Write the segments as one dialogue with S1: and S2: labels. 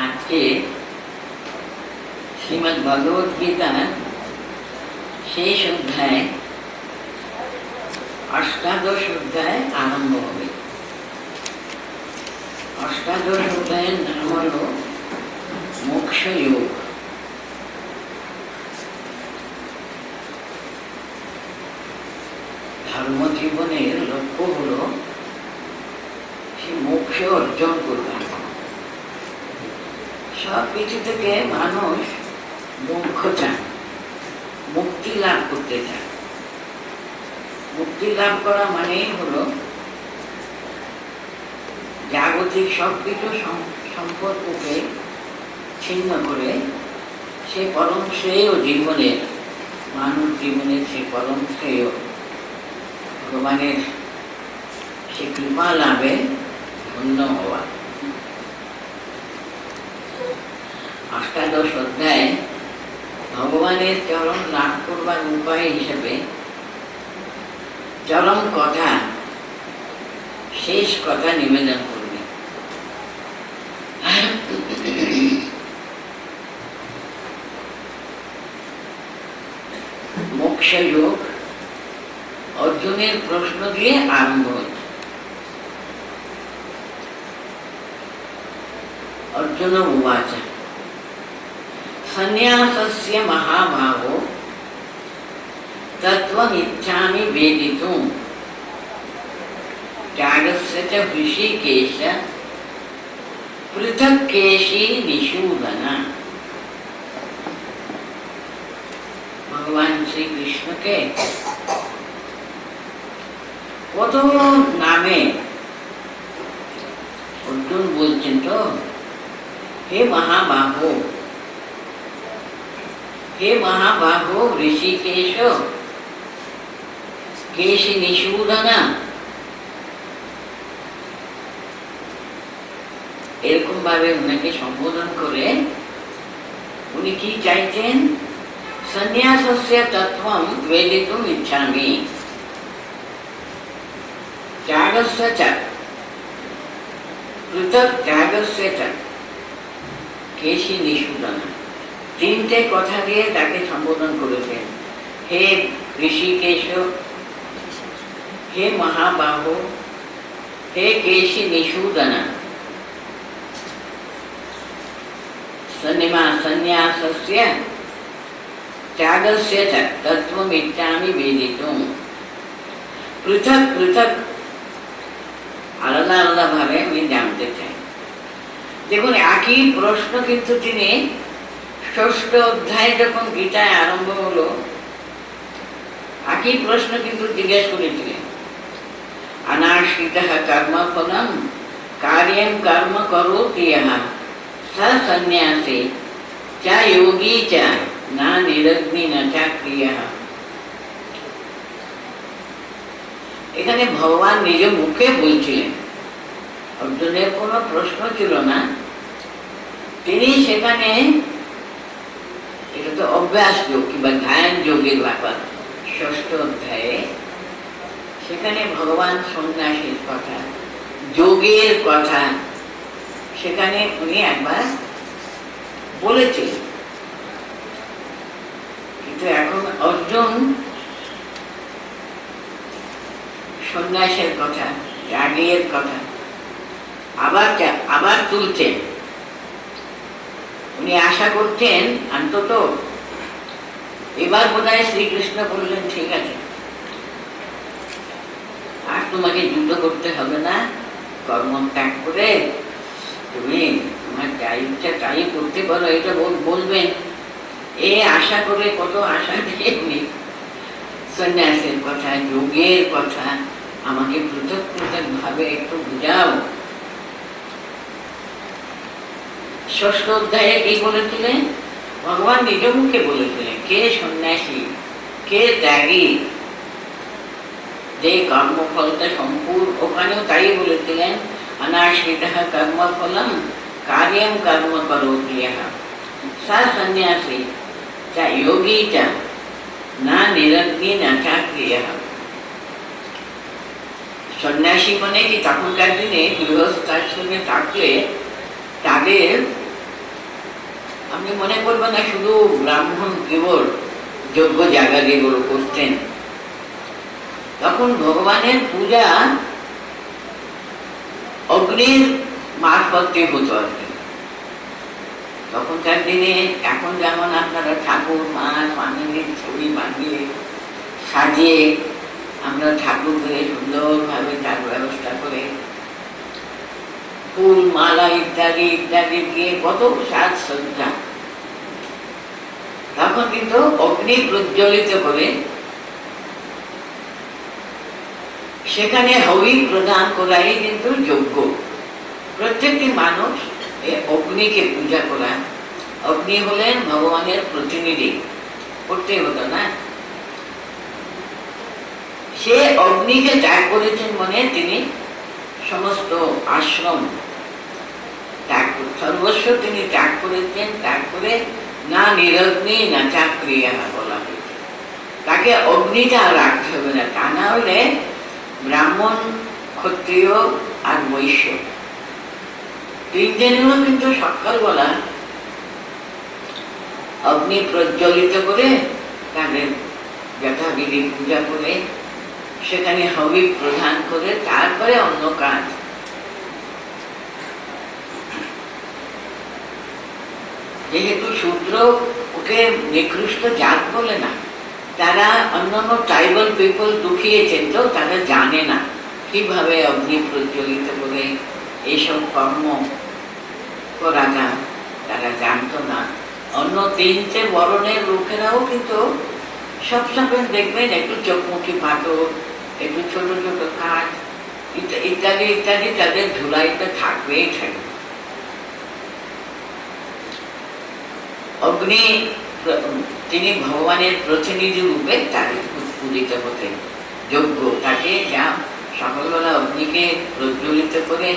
S1: আজকে শ্রীমদ্ ভগবত গীতা শেষ অধ্যায় অষ্টাদশ অধ্যায় আরম্ভ হবে। অষ্টাদশ অধ্যায়ের নাম হল মোক্ষযোগ। ধর্মজীবনের লক্ষ্য হল সে মোক্ষ অর্জন করবে। সব কিছু থেকে মানুষ মোক্ষ চায়, মুক্তি লাভ করতে চায়। মুক্তি লাভ করা মানেই হলো জাগতিক সবকিছু সম্পর্ককে ছিন্ন করে সে পরম শ্রেয় জীবনের, মানব জীবনের সে পরম শ্রেয় ভগবানের সে কৃপা লাভে ধন্য হওয়া। অষ্টাদশ অধ্যায় ভগবানের চরণ লাভ করবার উপায় হিসেবে চরম কথা, শেষ কথা নিবেদন করবে। মোক্ষযোগ অর্জুনের প্রশ্ন দিয়ে আরম্ভ হচ্ছে। অর্জুন উবাচ সন্ন্যাসস্য মহাভাগো তত্ত্বমিচ্ছামি বেদিতুম ত্যাগস্য চ হৃষীকেশ পৃথক কেশী নিষূদন। ভগবান শ্রীকৃষ্ণকে কত নামে অর্জুন বলছেন, তো হে মহাবাহো, হে মহাবাহো ঋষিকেশ কেশী নিষূদন, এরকম ভাবে উনাকে সম্বোধন করে উনি কি চাইছেন? সন্ন্যাসস্য তত্ত্বম বেদিতুম ইচ্ছামি ত্যাগস্য চ পৃথক ত্যাগস্য চ কেশী নিষূদন। তিনটে কথা দিয়ে তাকে সম্বোধন করেছেন। হে ঋষিকেশ, হে মহাবাহু, হে কেশী নিষূদন। সন্ন্যাসস্য ত্যাগস্য চ তত্ত্বমিচ্ছামি বেদিতুম। পৃথক পৃথক, আলাদা আলাদা ভাবে আমি জানতে চাই। দেখুন, একই প্রশ্ন কিন্তু তিনি ষষ্ঠ অধ্যায় যখন গীতায় আরম্ভ হলো, একই প্রশ্ন কিন্তু জিজ্ঞেস করেছিলেন। অনাশ্রিতঃ কর্মফলম কার্যং কর্ম করোতি ইহ স সন্ন্যাসী চ যোগী চ না নিরগ্নি ন চ ক্রিয়ঃ। এখানে ভগবান নিজ মুখে বলছিলেন, অর্জুনের কোনো প্রশ্ন ছিল না। তিনি সেখানে, এটা তো অভ্যাস যোগ কিংবা ধ্যান যোগের ব্যাপার, ষষ্ঠ অধ্যায়ে সেখানে ভগবান সন্ন্যাসীর কথা, যোগের কথা সেখানে উনি একবার বলেছিলেন। কিন্তু এখন অর্জুন সন্ন্যাসের কথা, ত্যাগের কথা আবার তুলছেন। উনি আশা করছেন অন্তত এবার বোধহয় শ্রীকৃষ্ণ বললেন, ঠিক আছে, আর তোমাকে যুদ্ধ করতে হবে না, কর্ম ত্যাগ করে তুমি তোমার যাই ইচ্ছা তাই করতে পারো, এটা বলবেন। এ আশা করে, কত আশা দিয়ে উনি সন্ন্যাসের কথা, যোগের কথা আমাকে পৃথক পৃথক ভাবে একটু বুঝাও। ষষ্ঠ অধ্যায়ে কি বলেছিলেন? ভগবান নিজ মুখে বলেছিলেন কে সন্ন্যাসী, কে ত্যাগী, যে কর্মফলটা সম্পূর্ণ, ওখানেও তাই বলেছিলেন। অনাশ্রিতঃ কর্মফলম কার্যং কর্ম করোতি ইহ স সন্ন্যাসী চ যোগী চ না নিরগ্নি ন চ ক্রিয়ঃ। সন্ন্যাসী মানে কি, তখনকার দিনে গৃহস্থাশ্রমে থাকলে তাদের আপনি মনে করবেন না শুধু ব্রাহ্মণ কেবল যোগ্য জায়গা যেগুলো করতেন, তখন ভগবানের পূজা অগ্নির মারফতে হতো আর কি। তখনকার দিনে এখন যেমন আপনারা ঠাকুর মাছ স্বামীর ছবি বানিয়ে সাজিয়ে আমরা ঠাকুরকে সুন্দরভাবে তার ব্যবস্থা করে ফুল মালা ইত্যাদি ইত্যাদি দিয়ে কত সাজসজ্জা, তখন কিন্তু অগ্নি প্রজ্বলিত করে সেখানে হবি প্রদান করাই কিন্তু যোগ্য। প্রত্যেকটি মানুষ অগ্নিকে পূজা করা, অগ্নি হলেন ভগবানের প্রতিনিধি, করতে হতো না। সে অগ্নিকে ত্যাগ করেছেন মনে তিনি সমস্ত আশ্রম ত্যাগ, সর্বস্ব তিনি ত্যাগ করেছেন। ত্যাগ করে না নিরগ্নি না চাক্রিয়া বলা হয়েছে, তাকে অগ্নিটা রাখতে হবে না, তা না হলে ব্রাহ্মণ ক্ষত্রিয় আর বৈশ্য তিনজনেরও কিন্তু সকালবেলা অগ্নি প্রজ্বলিত করে তাদের যথাবিধি পূজা করে সেখানে হবি প্রদান করে তারপরে অন্য কাজ। যেহেতু শূদ্র ওকে নিকৃষ্ট জাত বলে না, তারা অন্যান্য ট্রাইবাল পিপল দুঃখিয়েছেন, তো তারা জানে না কিভাবে অগ্নি প্রজ্বলিত করে এইসব কর্ম করা যায়, তারা জানতো না। অন্য তিনটে বরণের লোকেরাও কিন্তু সবসময় দেখবেন একটু চোখমুখী পাথর, একটু ছোট ছোট কাঠ ইত্যাদি ইত্যাদি তাদের ঝুলাইতে থাকবেই থাকবে। অগ্নি তিনি ভগবানের প্রতিনিধি রূপে তাকে পূজিত হতেন, যোগ্য। তাকে যা সকালবেলা অগ্নিকে প্রজ্বলিত করে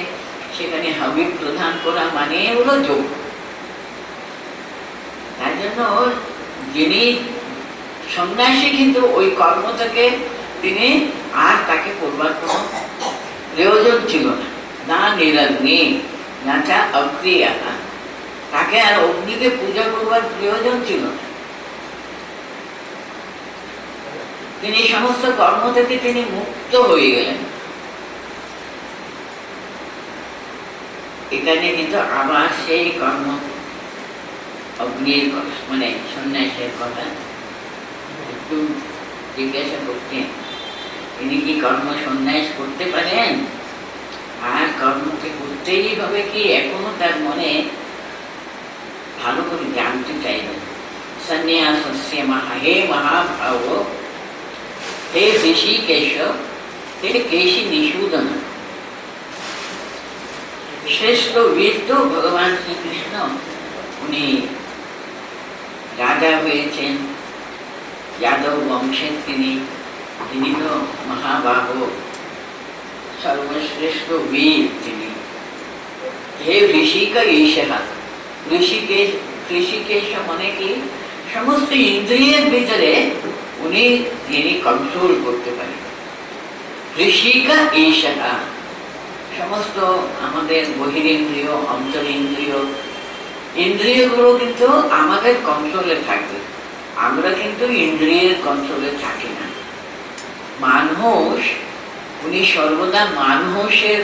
S1: সেখানে হবি প্রদান করা মানে হলো যোগ্য। তার জন্য যিনি সন্ন্যাসী কিন্তু ওই কর্ম থেকে তিনি আর তাকে করবার কোনো প্রয়োজন ছিল না, না নিরগ্নি না চা অক্রিয়া, তাকে আর অগ্নিকে পূজা করবার প্রয়োজন ছিল না। তিনি সমস্ত কর্ম থেকে তিনি মুক্ত হয়ে গেলেন। এখানে কিন্তু আবার সেই কর্ম অগ্নির মানে সন্ন্যাসের কথা একটু জিজ্ঞাসা করতেন, তিনি কি কর্ম সন্ন্যাস করতে পারেন? আর কর্মকে করতেই হবে কি, এখনো তার মনে ভালো করে জানতে চাইবেন। সন্ন্যাসস্য হে মহাভাব হে ঋষিকেশ হে কেশী নিষূদন। শ্রেষ্ঠ বীর তো ভগবান শ্রীকৃষ্ণ, উনি রাজা হয়েছেন, যাদব বংশের তিনি তো মহাবাহু সর্বশ্রেষ্ঠ বীর তিনি। হে ঋষিকেশ, ঋষিকেশ মানে কি, সমস্ত ইন্দ্রিয়ের ভিতরে উনি যিনি কন্ট্রোল করতে পারেন। ঋষিকা ঈশা, সমস্ত আমাদের বহিরেন্দ্রিয় অন্তরেন্দ্রিয় ইন্দ্রিয়গুলো কিন্তু আমাদের কন্ট্রোলে থাকবে, আমরা কিন্তু ইন্দ্রিয়ের কন্ট্রোলে থাকি না। মানুষ, উনি সর্বদা মানুষের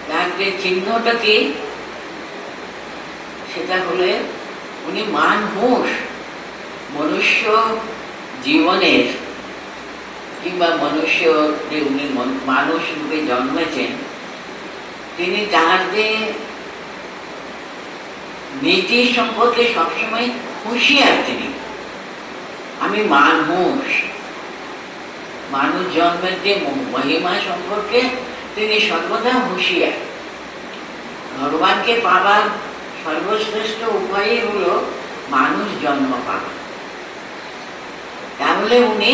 S1: তার যে চিহ্নটা কি, সেটা হলে উনি মানুষ, মনুষ্য জীবনের কিংবা মনুষ্য যে উনি মানুষ রূপে জন্মেছেন, তিনি তার যে নীতি সম্পর্কে সবসময় হুঁশিয়ার। তিনি আমি মানুষ, মানুষ জন্মের যে মহিমা সম্পর্কে তিনি সর্বদা হুঁশিয়ার। ভগবানকে পাবার সর্বশ্রেষ্ঠ উপায় হলো মানুষ জন্ম পাওয়া, তাহলে উনি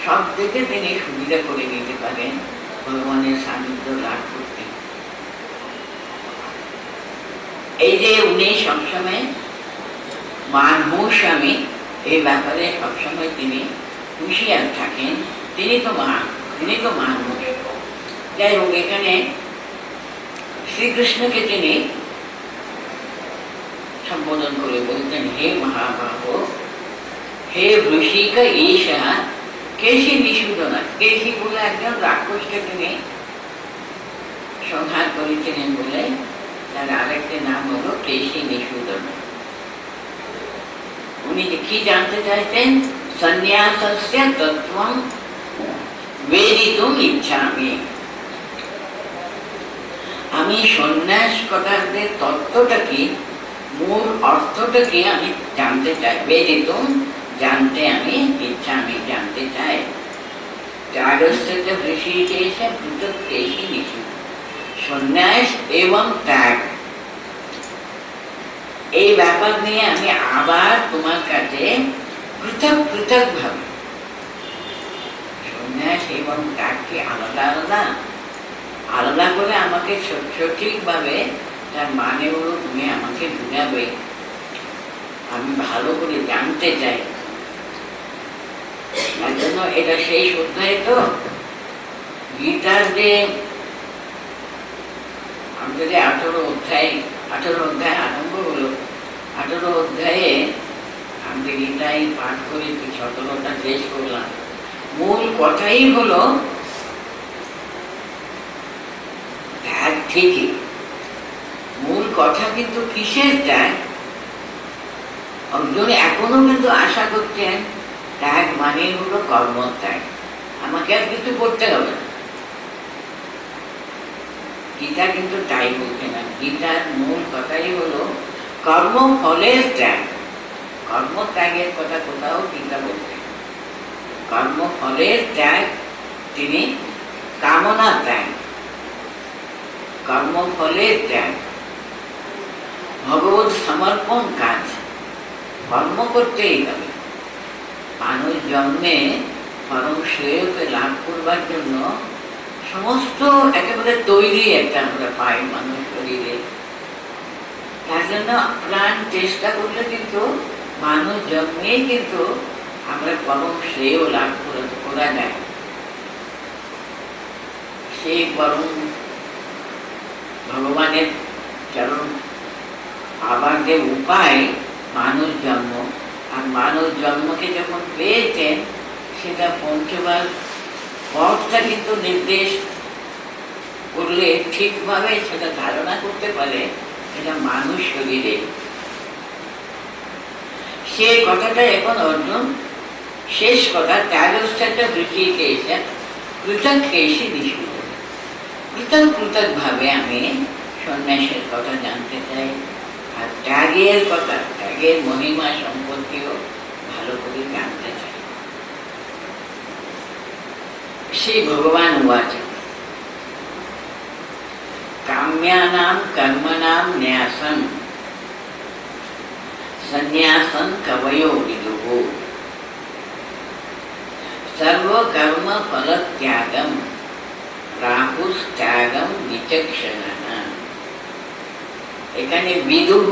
S1: সব দিকে তিনি সুবিধা করে নিতে পারেন ভগবানের সান্নিধ্য লাভ করতে। এই যে উনি সবসময় মানুষ, আমি এই ব্যাপারে সবসময় তিনি হুঁশিয়ার থাকেন, তিনি তো মানুষ। যাই হোক, এখানে শ্রীকৃষ্ণকে তিনি সম্বোধন করে বলতেন, হে মহাবাহ, হে বৃষিক ঈশা কেশী নিষূদনা। কেশী বলে একজন রাক্ষসকে তিনি সংহার করেছিলেন বলে তার আরেকটি নাম হলো কেশী নিষূদনা। উনি কি জানতে চাইতেন? সন্ন্যাসস্য তত্ত্বং বেদিতুম ইচ্ছামি। আমি সন্ন্যাস কথার তত্ত্বটা কি, মূল অর্থটা কি আমি জানতে চাই। বেদিতুম জানতে আমি ইচ্ছা, আমি জানতে চাই। ত্যাগস্য ঋষিকেশ পৃথক কেশী নিষূদনা। সন্ন্যাস এবং ত্যাগ এই ব্যাপার নিয়ে আমি আবার তোমার কাছে পৃথক পৃথক ভাবে, সন্ন্যাস এবং ত্যাগকে আলাদা আলাদা আলাদা করে আমাকে সঠিকভাবে তার মানেগুলো তুমি আমাকে বুঝাবে, আমি ভালো করে জানতে চাই। তার জন্য এটা সেই অধ্যায়, তো গীতার যে আমাদের 18 অধ্যায় আরম্ভ হলো, 18 অধ্যায়ে আমি গীতায় পাঠ করে 17টা শেষ করলাম। মূল কথাই হলো ত্যাগ। ঠিকই মূল কথা, কিন্তু কিসের ত্যাগ? অর্জুন এখনো কিন্তু আশা করছেন ত্যাগ মানে হলো কর্মত্যাগ, আমাকে আর কিছু করতে হবে না। গীতা কিন্তু তাই বলছে না। গীতার মূল কথাই হলো কর্মফলের ত্যাগ। কর্মত্যাগের কথা কোথাও গীতা বলছে। কর্মফলের ত্যাগ তিনি কামনা ত্যাগ, কর্মফলের ত্যাগ, ভগবত সমর্পণ কাজ। কর্ম করতেই হবে। মানুষ জন্মে পরম শ্রেয়কে লাভ করবার জন্য সমস্ত একেবারে তৈরি একটা আমরা পাই মানুষ শরীরে। তার জন্য প্রাণ চেষ্টা করলে কিন্তু মানুষ জন্মেই কিন্তু আমরা পরম শ্রেয় লাভ করা যায়। সেই পরম ভগবানের চরণ আবার যে উপায় মানুষ জন্ম, আর মানুষ জন্মকে যখন পেয়েছেন সেটা পঞ্চবার পথটা কিন্তু নির্দেশ করলে ঠিকভাবে সেটা ধারণা করতে পারে এটা মানুষ শরীরে। সেই কথাটা এখন অর্জুন শেষ কথা, ত্যাগস্য ঋষিকেশ পৃথক কেশী নিষূদনা। পৃথক পৃথক ভাবে আমি সন্ন্যাসের কথা জানতে চাই, আর ত্যাগের কথা, ত্যাগের মহিমা সম্পর্কেও ভালো করে জানতে চাই। শ্রী ভগবান উবাচ কাম্যানাং কর্মণাং ন্যাসং সন্ন্যাসং কবয়ো বিদুঃ সর্বকর্ম ফলত্যাগম রাহুস্ত্যাগম বিচক্ষণঃ। এখানে বিদুঃ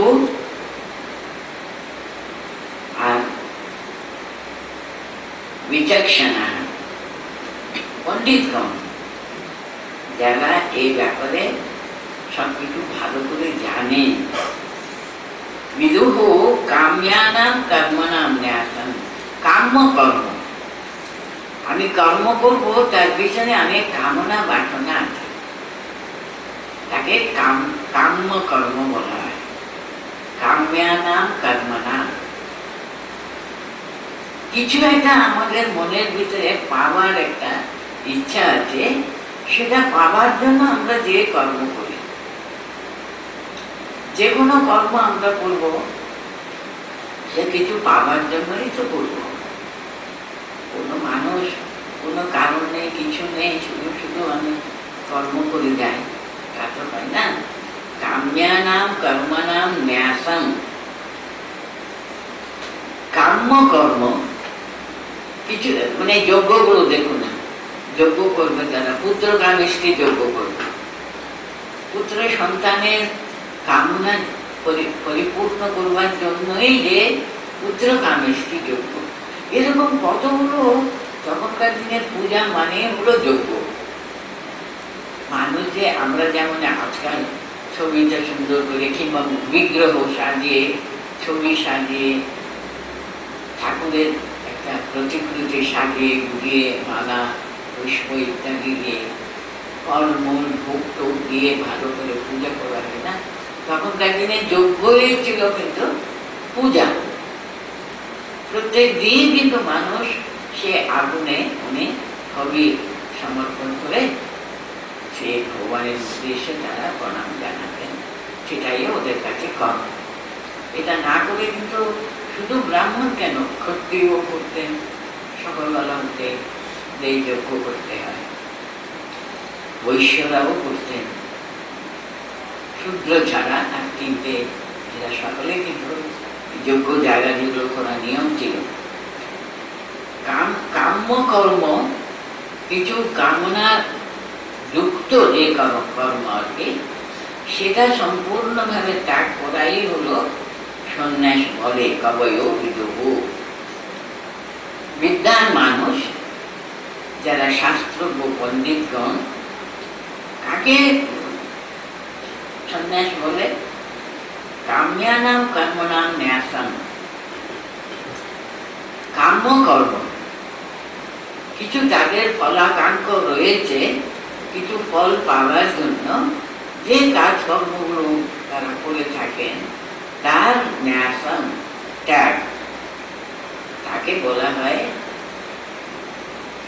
S1: আর বিচক্ষণঃ পণ্ডিতগণ, যারা এই ব্যাপারে সবকিছু ভালো করে জানেন। বিদুঃ কাম্যানাং কর্মণাং ন্যাসং। কাম্য কর্ম, আমি কর্ম করব তার পিছনে অনেক কামনা বাসনা আছে, তাকে কাম্য কর্ম বলা হয়। কাম্যানাং কর্মণাং, কিছু একটা আমাদের মনের ভিতরে পাওয়ার একটা ইচ্ছা আছে, সেটা পাওয়ার জন্য আমরা যে কর্ম করি, যে কোনো কর্ম আমরা করব সে কিছু পাওয়ার জন্যই তো করব। কোনো মানুষ কোনো কারণ নেই, কিছু নেই, শুধু শুধু আমি কর্ম করে যাই, তা তো হয় না। কাম্যানাং কর্মণাং ন্যাসং, কাম্য কর্ম কিছু মানে যজ্ঞগুলো দেখুন না, যজ্ঞ করবে তারা, পুত্র কামেষ্টি যজ্ঞ করবে, পুত্র সন্তানের কামনা পরিপূর্ণ করবার জন্যই যে পুত্র কামেষ্টি যজ্ঞ। এরকম কতগুলো তখনকার দিনের পূজা মানে হলো যজ্ঞ। মানুষ যে আমরা যেমন আজকাল ছবিটা সুন্দর করে, কিংবা বিগ্রহ সাজিয়ে, ছবি সাজিয়ে, ঠাকুরের একটা প্রতিকৃতি সাজিয়ে গুজিয়ে মালা পুষ্প ইত্যাদি দিয়ে ফলমূল ভোগ টোগ দিয়ে ভালো করে পূজা করা হয় না? তখনকার দিনে যজ্ঞই ছিল কিন্তু পূজা। প্রত্যেক দিন কিন্তু মানুষ সে আগুনে উনি হবি সমর্পণ করে সে ভগবানের উদ্দেশ্যে তারা প্রণাম জানাতেন। সেটাই ওদের কাছে কর্ম। এটা না করে কিন্তু শুধু ব্রাহ্মণ কেন, ক্ষত্রিয় করতেন, সকালবেলা উঠে দেই যজ্ঞ করতে হয়, বৈশ্যরাও করতেন, শূদ্র ছাড়া আর তিনটে, এরা সকলে কিন্তু যোগ্য জায়গা যেগুলো করা নিয়ম ছিল। কাম্য কর্ম, কিছু কামনা যুক্ত যে কর্ম আর কি, সেটা সম্পূর্ণভাবে ত্যাগ করাই হলো সন্ন্যাস বলে। কবয় বিদুহ, বিদ্বান মানুষ যারা শাস্ত্রজ্ঞ পণ্ডিতগণ কাকে সন্ন্যাস বলে? কাম্যানাম কর্মণাম ন্যাসম। কাম্য কর্ম, কিছু যাদের ফলাকাঙ্ক্ষ রয়েছে, কিছু ফল পাওয়ার জন্য যে কাজকর্মগুলো তারা করে থাকেন, তার ন্যাসম, ত্যাগ, তাকে বলা হয়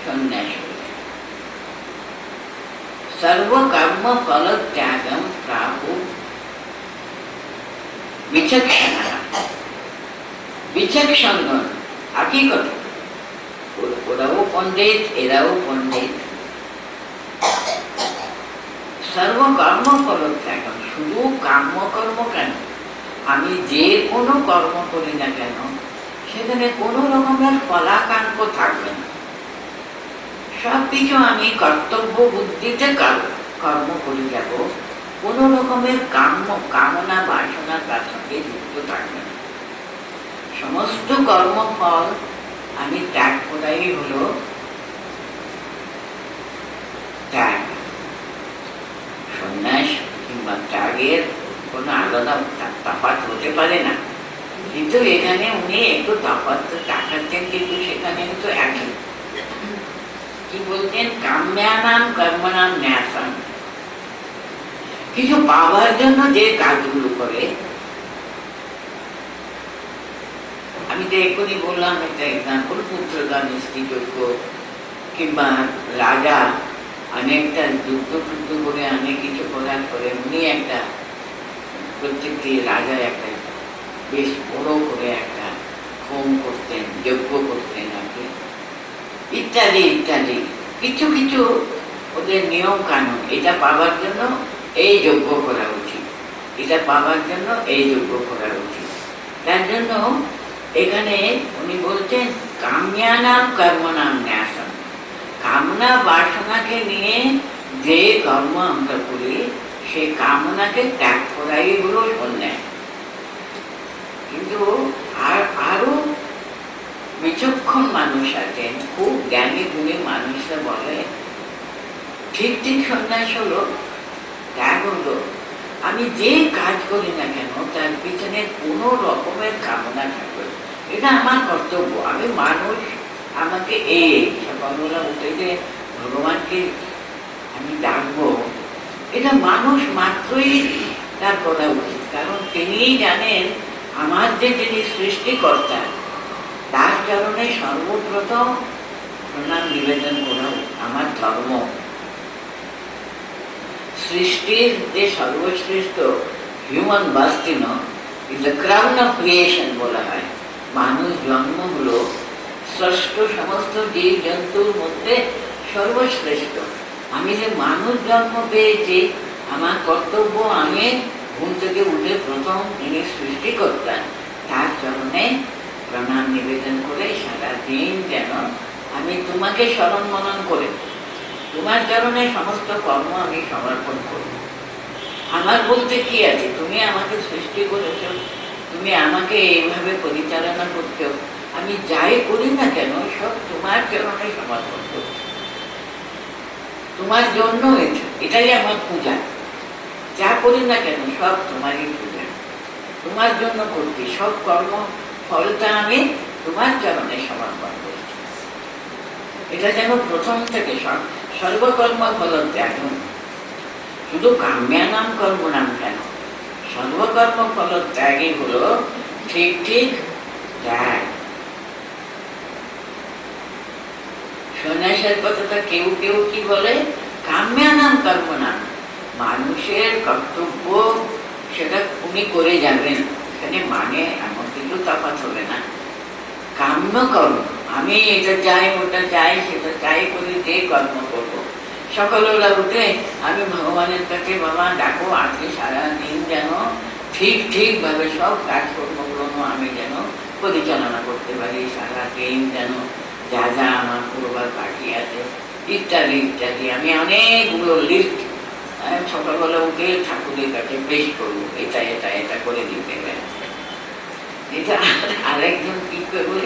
S1: সন্ন্যাস। সর্বকর্ম ফল ত্যাগম প্রাহু বিচক্ষণা। বিচক্ষণগণ একই কথা, ওরাও পণ্ডিত, এরাও পণ্ডিত। সর্বকর্ম ফল ত্যাগম, শুধু কাম্যকর্ম কেন, আমি যে কোনো কর্ম করি না কেন সেখানে কোনো রকমের ফলাকাঙ্ক্ষ থাকবে না। সবকিছু আমি কর্তব্য বুদ্ধিতে কর্ম করে যাব, কোনো রকমের কামনা বাসনা তার সঙ্গে যুক্ত থাকবে না। সমস্ত কর্মফল আমি ত্যাগ করাই হলো ত্যাগ। সন্ন্যাস কিংবা ত্যাগের কোনো আলাদা তফাৎ হতে পারে না, কিন্তু এখানে উনি একটু তফাৎ দেখাচ্ছেন, কিন্তু সেখানে তো একই। কি বলছেন? কাম্যানাম কর্মণাম ন্যাসম, কিছু পাওয়ার জন্য যে কাজগুলো করে। আমি তো এখনই বললাম একটা এক্সাম্পল, পুত্রদান, স্ত্রীযজ্ঞ, কিংবা রাজা অনেকটা যুদ্ধ টুদ্ধ করে অনেক কিছু করার পরে উনি একটা, প্রত্যেকটি রাজা একটা বেশ বড় করে একটা হোম করতেন, যজ্ঞ করতেন আর কি, ইত্যাদি ইত্যাদি। কিছু কিছু ওদের নিয়ম কানুন, এটা পাওয়ার জন্য এই যজ্ঞ করা উচিত, এটা পাওয়ার জন্য এই যজ্ঞ করা উচিত। তার জন্য এখানে উনি বলছেন কাম্যানাম কর্মণাম ন্যাসম, কামনা বাসনাকে নিয়ে যে কর্ম আমরা করি সেই কামনাকে ত্যাগ করাই হলো সন্ন্যাস। কিন্তু আরো বিচক্ষণ মানুষ আছেন, খুব জ্ঞানী গুণী মানুষরা বলে ঠিক ঠিক সন্ন্যাস হলো, ত্যাগ হলো আমি যে কাজ করি না কেন তার পিছনে কোনো রকমের কামনা থাকবে, এটা আমার কর্তব্য, আমি মানুষ, আমাকে এই সকালবেলা উঠে যে ভগবানকে আমি ডাকবো, এটা মানুষ মাত্রই তার করা উচিত। কারণ তিনি জানেন আমার যে যিনি সৃষ্টিকর্তা, তার কারণে সর্বপ্রথম প্রণাম নিবেদন করা আমার ধর্ম। সৃষ্টির যে সর্বশ্রেষ্ঠ human birth is the crown of creation বলা হয়। মানুষ জন্ম হলো ষষ্ঠ সমস্ত জীব জন্তুর মধ্যে সর্বশ্রেষ্ঠ। আমি যে মানুষ জন্ম পেয়েছি, আমার কর্তব্য আমি ঘুম থেকে উঠে প্রথম যিনি সৃষ্টিকর্তা তার চরণে প্রণাম নিবেদন করে সারাদিন যেন আমি তোমাকে স্মরণ মনন করে তোমার চরণে সমস্ত কর্ম আমি সমর্পণ করব। আমার বলতে কি আছে, তুমি আমাকে সৃষ্টি করেছ, তুমি আমাকে এইভাবে পরিচালনা করছো, আমি যাই করি না কেন সব তোমার চরণে সমর্পণ করছি, তোমার জন্য এটাই আমার পূজা। যা করি না কেন সব তোমারই পূজা, তোমার জন্য করছি, সব কর্ম ফলটা আমি তোমার চরণে সমর্পণ করছি। এটা যেন প্রথম থেকে সর্বকর্ম ফল ত্যাগ, শুধু কাম্যানাম কর্ম নাম কেন, সর্বকর্ম ফল ত্যাগই হলো ঠিক ঠিক ত্যাগ। সন্ন্যাসের কথাটা কেউ কেউ কি বলে, কাম্যানাম কর্ম নাম, মানুষের কর্তব্য সেটা উনি করে যাবেন, এখানে মানে এমন কিছু তফাৎ হবে না। কাম্য কর্ম, আমি এটা চাই ওটা চাই সেটা চাই করে যে কর্ম করবো, সকালবেলা উঠে আমি ভগবানের কাছে বাবা ডাকো আজকে সারাদিন যেন ঠিক ঠিকভাবে সব কাজকর্মগুলো আমি যেন পরিচালনা করতে পারি, সারাদিন যেন যা যা আমার করবার বাকি আছে ইত্যাদি ইত্যাদি, আমি অনেকগুলো লিস্ট সকালবেলা উঠে ঠাকুরের কাছে পেশ করবো, এটা এটা এটা করে দিতে গেলে। এটা আরেকজন কি করবে,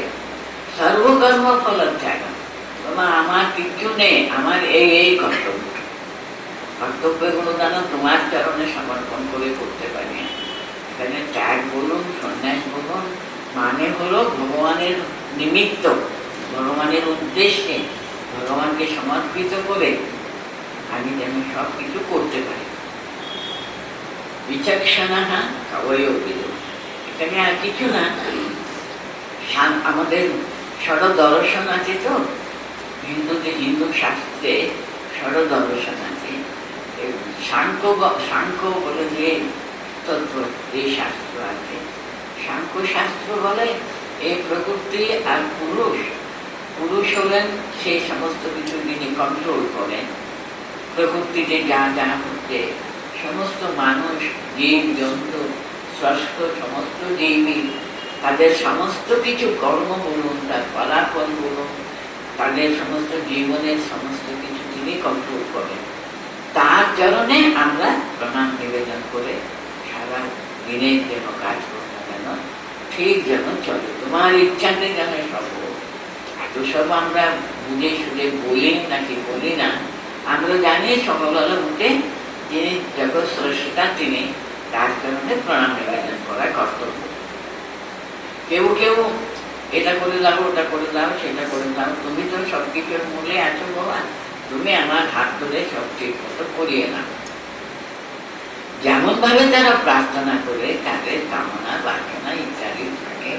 S1: সর্বকর্ম ফল ত্যাগ, বাবা আমার কিচ্ছু নেই, আমার এই এই কর্তব্য, কর্তব্যগুলো যেন তোমার চরণে সমর্পণ করে করতে পারি। এখানে ত্যাগ বলুন সন্ন্যাস বলুন মানে হলো ভগবানের নিমিত্ত, ভগবানের উদ্দেশ্যে, ভগবানকে সমর্পিত করে আমি যেন সব কিছু করতে পারি। বিচক্ষণা কবয় বিদু, এখানে আর কিছু না, আমাদের ষড়দর্শন আছে তো, হিন্দু শাস্ত্রে ষড়দর্শন আছে, সাংখ্য বলে যে তত্ত্ব, এই শাস্ত্র আছে, সাংখ্য শাস্ত্র বলে এই প্রকৃতি আর পুরুষ হলেন সেই সমস্ত কিছু যিনি কন্ট্রোল করেন, প্রকৃতিতে যা যা হচ্ছে সমস্ত মানুষ জীব জন্তু স্রষ্ট সমস্ত জীবী তাদের সমস্ত কিছু কর্ম বলুন, তার ফলাফল বলুন, তাদের সমস্ত জীবনের সমস্ত কিছু তিনি কন্ট্রোল করেন। তার চরণে আমরা প্রণাম নিবেদন করে সারা দিনের যেন কাজ করবো যেন ঠিক যেন চলে, তোমার ইচ্ছাতে যেন সব। এত সব আমরা বুঝে শুনে বলি নাকি বলি না, আমরা জানি সকালবেলা উঠে যিনি জগৎ স্রষ্টা তিনি, তার চরণে প্রণাম নিবেদন করা কর্তব্য। কেউ কেউ এটা করে দাও ওটা করে দাও সেটা করে দাও, তুমি তো সব কিছুর মূলে আছো বাবা, তুমি আমার হাত ধরে সব ঠিক মতো করিয়ে নাও। যেমন ভাবে তারা প্রার্থনা করে তাদের কামনা বাসনা ইত্যাদি থাকে।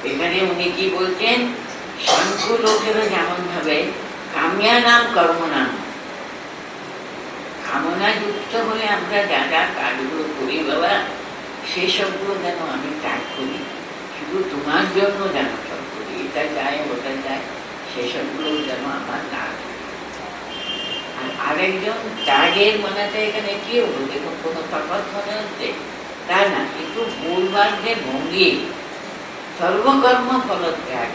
S1: এখানে উনি কি বলছেন, সাংখ্য লোকেরও যেমন ভাবে কাম্যা নাম কর্ম নাম, কামনা যুক্ত হয়ে আমরা যা যা কাজগুলো করি বাবা সেসবগুলো যেন আমি ত্যাগ করি, শুধু তোমার জন্য যেন সব করি, এটা চাই ওটা চাই সেসবগুলো যেন আমার না। আর আরেকজন ত্যাগের মানাতে এখানে কি হলো, দেখুন কোনো তফাৎ মনে হচ্ছে তা না, কিন্তু বলবার যে ভঙ্গি, সর্বকর্ম ফল ত্যাগ,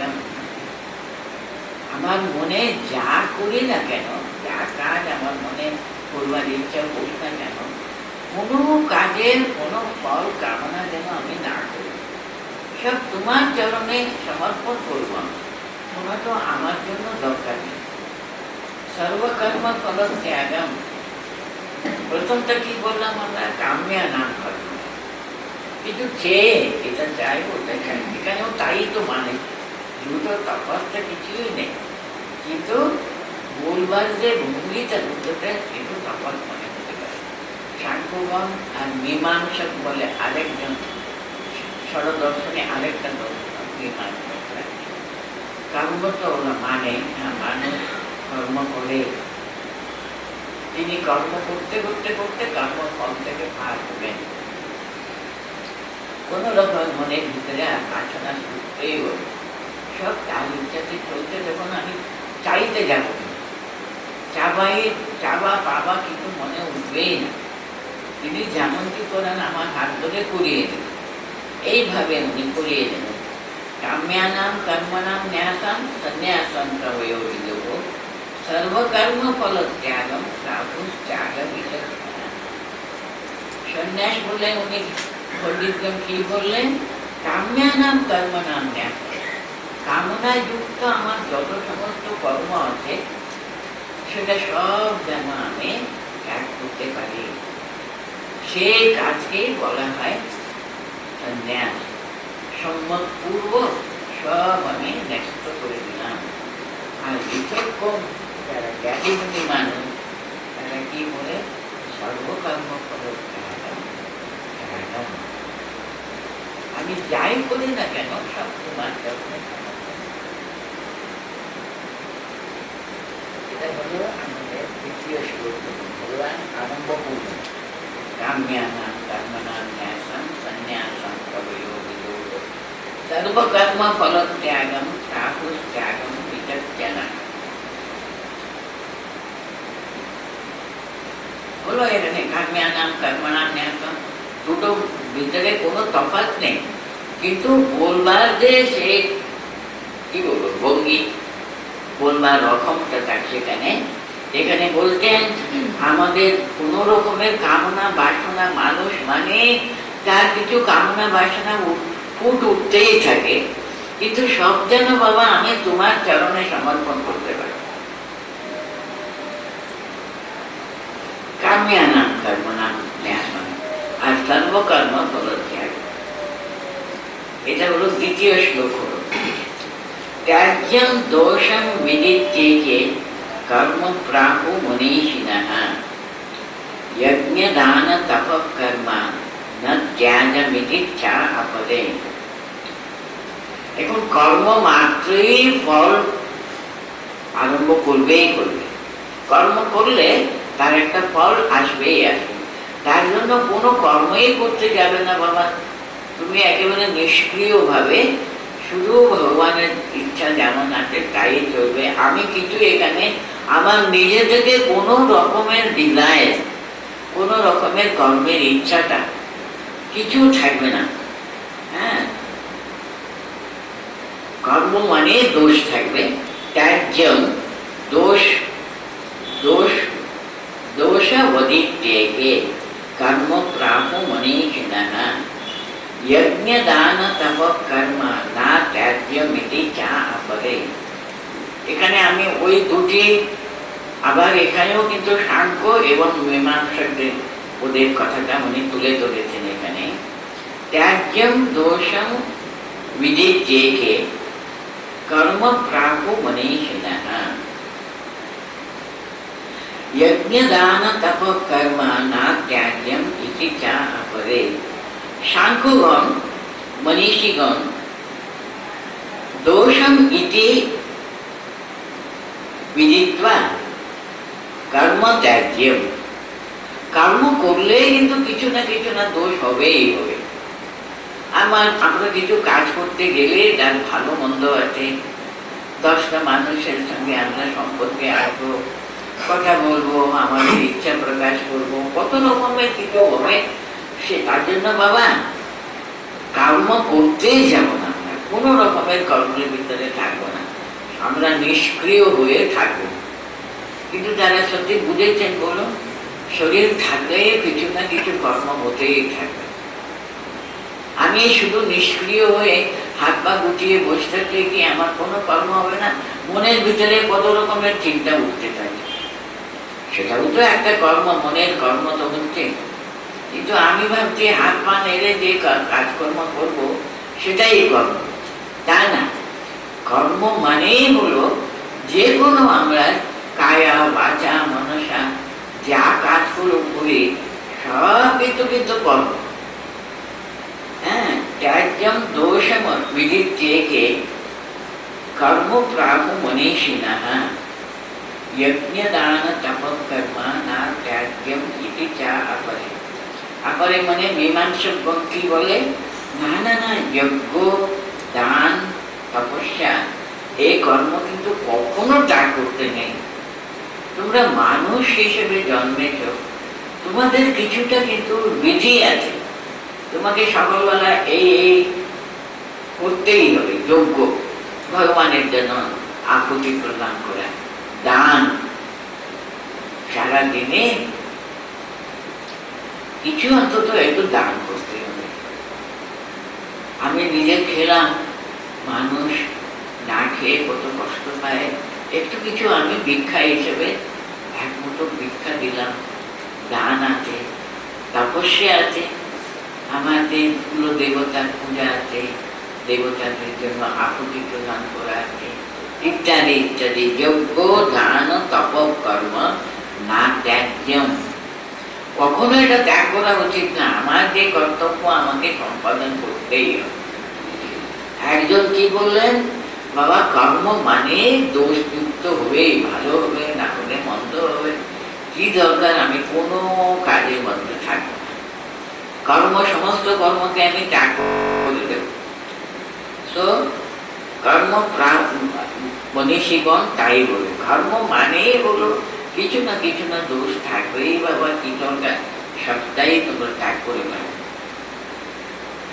S1: আমার মনে যা করি না কেন, যা কাজ আমার মনে করবার ইচ্ছা করি না কেন, কোনো কাজের কোনো ফল কামনা যেন আমি না করি, সব তোমার চরণে সমর্পণ করব, কোনো তো আমার জন্য দরকার নেই। সর্বকর্ম ফল ত্যাগম, প্রথমটা কি বললাম আমরা, কাম্যা নাম কর্ম, কিছু চেয়ে এটা চাই ওটা চাই, এখানেও তাই তো মানে, দুটো তফাৎটা কিছুই নেই, কিন্তু বলবার যে ভঙ্গিটা দুটোটা একটু তফাৎ মনে হতে পারে। সাংখ্যগণ আর মীমাংসক বলে আরেকজন, ষড়দর্শনে আরেকটা দর্শন মীমাংসক, কর্ম তো ওরা মানে মানুষ কর্ম করে, তিনি কর্ম করতে করতে করতে কর্মফল থেকে পার হবেন, কোন রকম মনের ভিতরে আর বাসনা করতেই হবে, সব তার ইচ্ছাতে চলতে, যখন আমি চাইতে যাব চাবা পাবা কিন্তু মনে উঠবেই না, তিনি যেমন কি করেন আমার হাত ধরে করিয়ে দেবেন, এইভাবে উনি করিয়ে দেবেন। কাম্যানাম কর্মনাম ন্যাসাম সন্ন্যাসম কবয় বিদুঃ সর্বকর্ম ফল ত্যাগম সাধু ত্যাগ বিচক্ষণা। সন্ন্যাস বললেন উনি, পণ্ডিতগণ কি বললেন, কাম্যানাম কর্মনাম ন্যাসাম, কামনায় যুক্ত আমার যত সমস্ত কর্ম আছে সেটা সব যেন আমি ত্যাগ করতে পারি, সে কাজকেই বলা হয় সন্ন্যাস। সম্মত পূর্ব সব আমি ন্যস্ত করে দিলাম। আর বিচক্ষণ যারা জ্ঞানীগুণী মানুষ তারা কি বলে, সর্বকর্ম ফলত্যাগম। আমি যাই করি না কেন সব তোমার জন্য। এটা হলো আমাদের দ্বিতীয় শ্লোক। ভগবান আরম্ভ করলেন কাম্যানাম কর্মণাম ন্যাসম সন্ন্যাসম কবയോ বিদুর সর্বকর্ম ফলত্যাগম প্রাহুস্ত্যাগম বিচক্ষণা। বলো এখানে কাম্যানাম কর্মণাম ন্যাসম, দুটো ভিতরে কোনো তফাৎ নেই, কিন্তু বলবার যে সে কি বলবো ভঙ্গি, বলবার রকমটা তার সেখানে। এখানে বলতেন আমাদের কোন রকমের কামনা বাসনা, মানুষ মানে তার কিছু কামনা বাসনা ফুট উঠতেই থাকে, কিন্তু সব যেন বাবা আমি তোমার চরণে সমর্পণ করতে পারি। কাম্যানাম কর্মণাম ন্যাসম আর সর্বকর্ম ফলত্যাগ। এটা হলো দ্বিতীয় শ্লোক। হলো ত্যাজ্যম দোষম বিদিত্যেকে কর্ম প্রাহু মনীষিণঃ যজ্ঞ দান তপ কর্ম ন ত্যাজমিতিচ্ছা অপরে। এখন কর্ম মাত্রই ফল আরম্ভ করবেই করবে। কর্ম করলে তার একটা ফল আসবেই আসবে। তার জন্য কোনো কর্মই করতে যাবে না বাবা, তুমি একেবারে নিষ্ক্রিয়ভাবে শুধু ভগবানের ইচ্ছা যেমন আছে তাই চলবে। আমি কিছু এখানে আমার নিজে থেকে কোনো রকমের ডিজায়ার, কোনো রকমের কর্মের ইচ্ছাটা কিছু থাকবে না। হ্যাঁ, কর্ম মানে দোষ থাকবে। ত্যাজ্যম দোষ, দোষ দোষবদিত্যেকে কর্ম প্রাহু মনীষিণঃ যজ্ঞ দান তপ কর্ম না ত্যাজ্যমিতি চা অপরে। এখানে আমি ওই দুটি, আবার এখানেও কিন্তু সাংখ্য এবং মীমাংসকদের ওদের কথাটা উনি তুলে ধরেছেন। এখানে ত্যাজ্যম দোষম বিদিত্যেকে কর্ম প্রাহু মনীষিণঃ যজ্ঞ দান তপ কর্ম না ত্যাজ্যম ইতি চা অপরে। সাংখ্যগণ মনীষীগণ দোষম ইতি বিদিত্বা কর্ম ত্যাজ্যম, কর্ম করলে কিন্তু কিছু না দোষ হবেই হবে। আমরা কিছু কাজ করতে গেলে যার ভালো মন্দ আছে, 10টা মানুষের সঙ্গে আমরা সম্পর্কে আসবো, কথা বলবো, আমাদের ইচ্ছা প্রকাশ করবো, কত রকমের কিছু হবে। সে তার জন্য বাবা কর্ম করতেই যাবো না, আমরা কোনো রকমের কর্মের ভিতরে থাকবো না, আমরা নিষ্ক্রিয় হয়ে থাকবো। কিন্তু যারা সত্যি বুঝেছেন বলো, শরীর থাকলে কিছু না কিছু কর্ম হতেই থাকবে। আমি শুধু নিষ্ক্রিয় হয়ে হাত পা গুটিয়ে বসে থাকলে কি আমার কোনো কর্ম হবে না? মনের ভিতরে কত রকমের চিন্তা উঠতে থাকে, সেটাও তো একটা কর্ম, মনের কর্ম তো হচ্ছে। কিন্তু আমি ভাবছি হাত পা নেড়ে যে কাজকর্ম করবো সেটাই কর্ম, তা না। কর্ম মানেই হলো যে কোনো আমরা কায়া বাচা মনসা যা কাজগুলো করি সব কিন্তু কর্ম। হ্যাঁ, ত্যাজ্যম দোষম বিদিত্যেকে কর্ম প্রাহু মনীষিণঃ যজ্ঞ দান তপ কর্ম না ত্যাজ্যম ইতি চা অপরে। অপরে মানে মীমাংসকগণ কি বলে, না যজ্ঞ দান তপস্যা এই কর্ম কিন্তু কখনো ত্যাগ করতে নেই। তোমরা মানুষ হিসেবে জন্মেছ, তোমাদের কিছুটা কিন্তু বিধি আছে, তোমাকে সকালবেলা এই করতেই হবে। যজ্ঞ ভগবানের জন্য আকুতি প্রদান করা, দান সারাদিনে কিছু অন্তত একটু দান করতে হবে। আমি নিজে খেলাম, মানুষ না খেয়ে কত কষ্ট পায়, একটু কিছু আমি ভিক্ষা হিসেবে এক মুঠো ভিক্ষা দিলাম, দান আছে। তপস্যা আছে, আমাদের কুল দেবতার পূজা আছে, দেবতাদের জন্য আহুতি প্রদান করা আছে, ইত্যাদি ইত্যাদি। যজ্ঞ দান তপ কর্ম না ত্যাজ্যম, কখনো এটা ত্যাগ করা উচিত না। আমার যে কর্তব্য আমাকে সম্পাদন করতেই হবে। একজন কি বললেন, বাবা কর্ম মানে দোষযুক্ত হবে, ভালো হবে না হলে মন্দ হবে, কি দরকার আমি কোনো কাজের মধ্যে থাকবো না, কর্ম সমস্ত কর্মকে আমি ত্যাগ করে দেব। তো কর্ম মনীষীগণ তাই বলে, কর্ম মানে হলো কিছু না কিছু না দোষ থাকবেই, বাবা কি দরকার, সবটাই তোমরা ত্যাগ করে নেবে।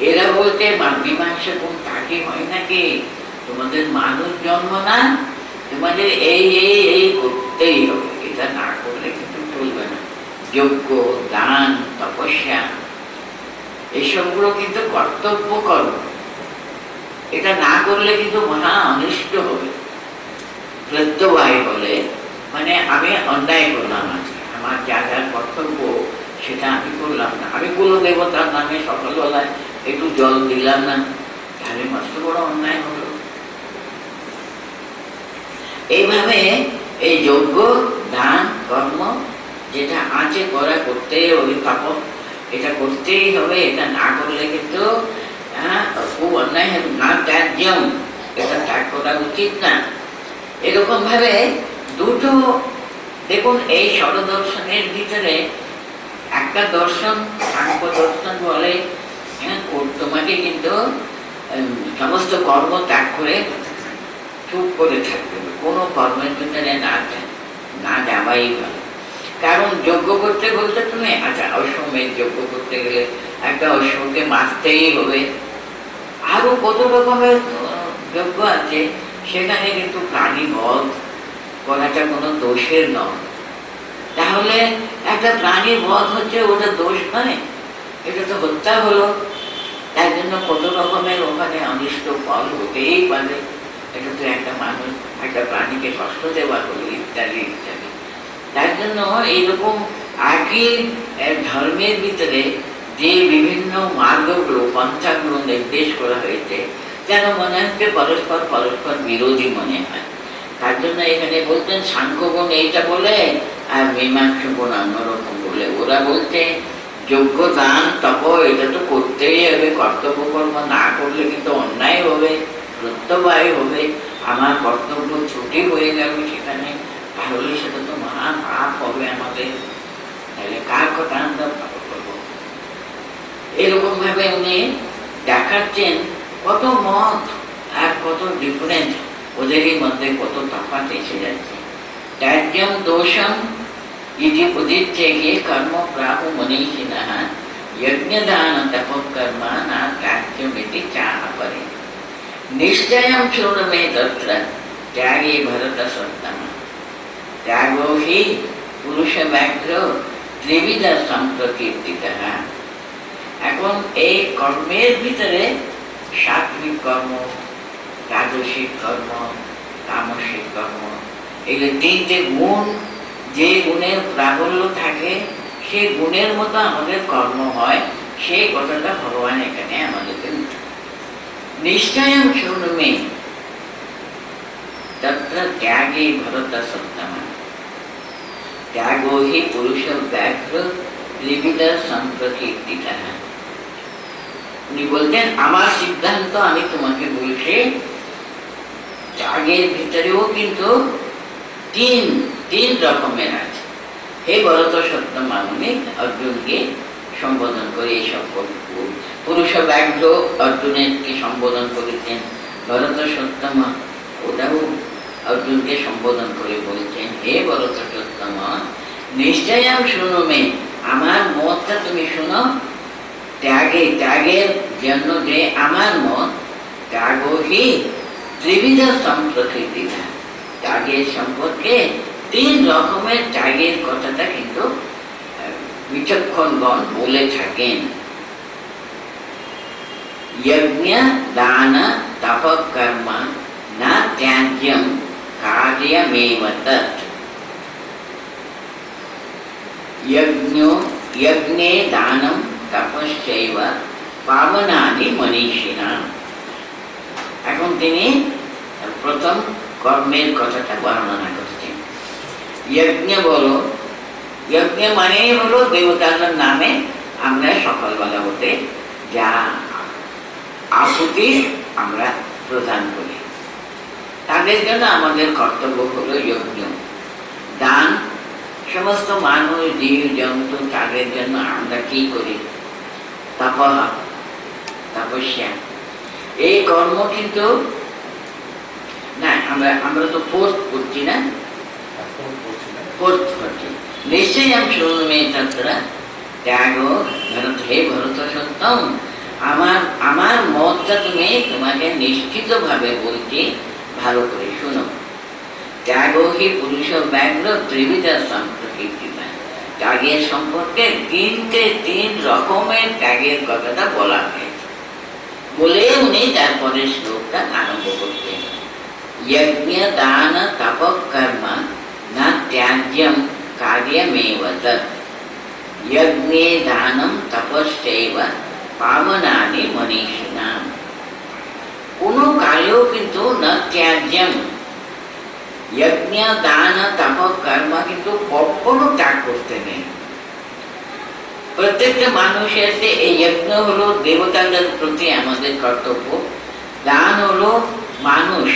S1: এরা বলতে মীমাংসা কোন তাকে হয় নাকি, তোমাদের মানুষ জন্ম না, তোমাদের এই এই এই করতেই হবে, এটা না করলে কিন্তু চলবে না। যজ্ঞ দান তপস্যা এসবগুলো কিন্তু কর্তব্য কর্ম, এটা না করলে কিন্তু মহা অনিষ্ট হবে। প্রত্যবায় বলে মানে আমি অন্যায় করলাম, আজকে আমার যা যা কর্তব্য সেটা আমি করলাম না, আমি কুল দেবতার নামে সকালবেলায় একটু জল দিলাম না, তাহলে মস্ত বড় অন্যায় হলো। এইভাবে এই যজ্ঞ দান কর্ম যেটা আছে করা করতেই হবে, তপ এটা করতেই হবে, এটা না করলে কিন্তু খুব অন্যায় হবে। না ত্যাজ্যম, এটা ত্যাগ করা উচিত না। এরকম ভাবে দুটো দেখুন, এই ষড়দর্শনের ভিতরে একটা দর্শন সাংখ্য দর্শন বলে তোমাকে কিন্তু সমস্ত কর্ম ত্যাগ করে চুপ করে থাকতে হবে, কোনো কর্মের ভিতরে না যাওয়াই ভালো। কারণ যজ্ঞ করতে বলতে তুমি আচ্ছা অশ্বমেধ যজ্ঞ করতে গেলে একটা অশ্বকে মারতেই হবে, আরো কত রকমের যজ্ঞ আছে, সেখানে কিন্তু প্রাণী বধ করাটা কোনো দোষের নয়। তাহলে একটা প্রাণী বধ হচ্ছে ওটা দোষ নয়, এটা তো হত্যা হলো, তার জন্য কত রকমের ওখানে অনিষ্ট ফল হতেই পারে। এটা তো একটা মানুষ একটা প্রাণীকে কষ্ট দেওয়া হলো, ইত্যাদি ইত্যাদি। তার জন্য এইরকম আগে ধর্মের ভিতরে যে বিভিন্ন মার্গগুলো পন্থাগুলো নির্দেশ করা হয়েছে, যেন মনে হচ্ছে পরস্পর পরস্পর বিরোধী মনে হয়। তার জন্য এখানে বলতেন সাংখ্যগণ এইটা বলে আর মীমাংসকগণ অন্যরকম বলে। ওরা বলতে যজ্ঞ দান তপ এটা তো করতেই হবে, কর্তব্য কর্ম না করলে কিন্তু অন্যায় হবে, প্রত্যবায় হবে, আমার কর্তব্য ছুটি হয়ে যাবে সেখানে, তাহলে সেটা তো মহা পাপ হবে আমাদের, তাহলে কার কথা আমরা পালন করবো। এরকম ভাবে উনি দেখাচ্ছেন কত মত আর কত ডিফারেন্স, ওদেরই মধ্যে কত তফাৎ এসে যাচ্ছে। ত্যাজ্যম দোষম ইতি উদিচ্যে কর্ম প্রাহু মনীষিণঃ যজ্ঞদান তপঃকর্ম না ত্যাজ্যমিতি চাহ পরে। নিশ্চয়ম শৃণু মে তত্র ত্যাগে ভরত সত্তম ত্যাগো হি পুরুষ ব্যাঘ্র ত্রিবিধ সম্প্রকীর্তিতঃ। এখন এই কর্মের ভিতরে সাত্বিক কর্ম, রাজসিক কর্ম, তামসিক কর্ম, এগুলো তিনটে গুণ, যে গুণের প্রাবল্য থাকে সেই গুণের মতো আমাদের কর্ম হয়, সেই কথাটা ভগবান এখানে আমাদেরকে নিশ্চয়ম শৃণু মে তত্র ত্যাগে ভরত সত্তম ত্যাগো হি পুরুষ ব্যাঘ্র ত্রিবিধ সম্প্রকীর্তিতঃ। উনি বলতেন আমার সিদ্ধান্ত আমি তোমাকে বলছি, ত্যাগের ভিতরেও কিন্তু তিন রকমের আছে। হে ভরত সত্তম, উনি অর্জুনকে সম্বোধন করে এইসব পুরুষ ব্যাঘ্র অর্জুনকে সম্বোধন করেছেন, ভরত সত্তম ওটাও অর্জুনকে সম্বোধন করে বলছেন, হে ভরত সত্তম নিশ্চয়ম শৃণু মে, আমার মতটা তুমি শোনো। ত্যাগের জন্য যে আমার মত, ত্যাগো হি ত্রিবিধ সম্প্রকৃতিতঃ, ত্যাগের সম্পর্কে তিন রকমের ত্যাগের কথাটা কিন্তু বিচক্ষণগণ বলে থাকেন। যজ্ঞ দান তপ কর্ম না ত্যাজ্যম কার্যমেব তৎ। যজ্ঞ যজ্ঞে দানম তপশ্চৈব পাবনানি মনীষিণাম। এখন তিনি প্রথম কর্মের কথাটা বর্ণনা করছেন। যজ্ঞ বলো, যজ্ঞ মানেই হলো দেবতাদের নামে আমরা সকালবেলা হতে যা আহুতি আমরা প্রদান করি, তাদের জন্য আমাদের কর্তব্য হলো যজ্ঞ। দান, সমস্ত মানুষ জীব জন্তু তাদের জন্য আমরা কি করি? তপঃ, তপস্যা। এই কর্ম কিন্তু না, আমরা তো ফোর্থ করছি না, ফোর্থ করছি। নিশ্চয়ই শৃণুমে তত্র ত্যাগ ভরত, হে ভরত সত্যম, আমার মতটা তুমি তোমাকে নিশ্চিত ভাবে বলছি, ভালো করে শুনো। ত্যাগ হি পুরুষ ব্যাঘ্র ত্রিবিধা সম্প্রকৃতিমা। ত্যাগের সম্পর্কে তিন রকমের ত্যাগের কথাটা বলা হয়েছে। বলে উনি তারপরে শ্লোকটা আরম্ভ করতেন। যজ্ঞ দান তপ কর্ম না ত্যাজ্যম কার্যমেব তৎ। যজ্ঞে দানম তপশ্চৈব পাবনানি মনীষিণাম। কোনো কালেও কিন্তু না ত্যাজ্যম, যজ্ঞ দান তপ কর্ম কিন্তু কখনো ত্যাগ করতে নেই। প্রত্যেকটা মানুষের এই যজ্ঞ হলো দেবতাদের প্রতি আমাদের কর্তব্য, দান হলো মানুষ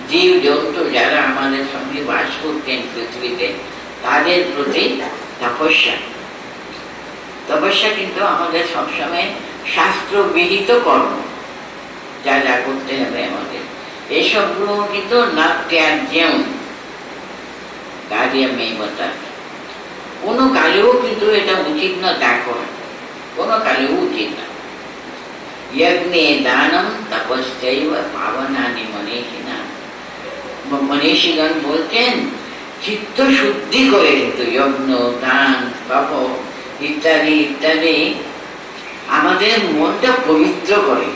S1: জীব জন্তু যারা আমাদের সঙ্গে বাস করতেন পৃথিবীতে তাদের প্রতি তপস্যা। তপস্যা কিন্তু আমাদের সবসময় শাস্ত্রবিহিত কর্ম, যা যা করতে হবে আমাদের, এসবগুলো কিন্তু না ত্যাজ্যম কার্যমেব তৎ। কোনো কালেও কিন্তু এটা উচিত না ত্যাগ করা, কোনো কালেও উচিত না। যজ্ঞে দানম তপশ্চৈব পাবনানি মনীষিণাম। মনীষীগণ বলছেন চিত্ত শুদ্ধি করে কিন্তু যজ্ঞ দান তপ ইত্যাদি ইত্যাদি আমাদের মনটা পবিত্র করে,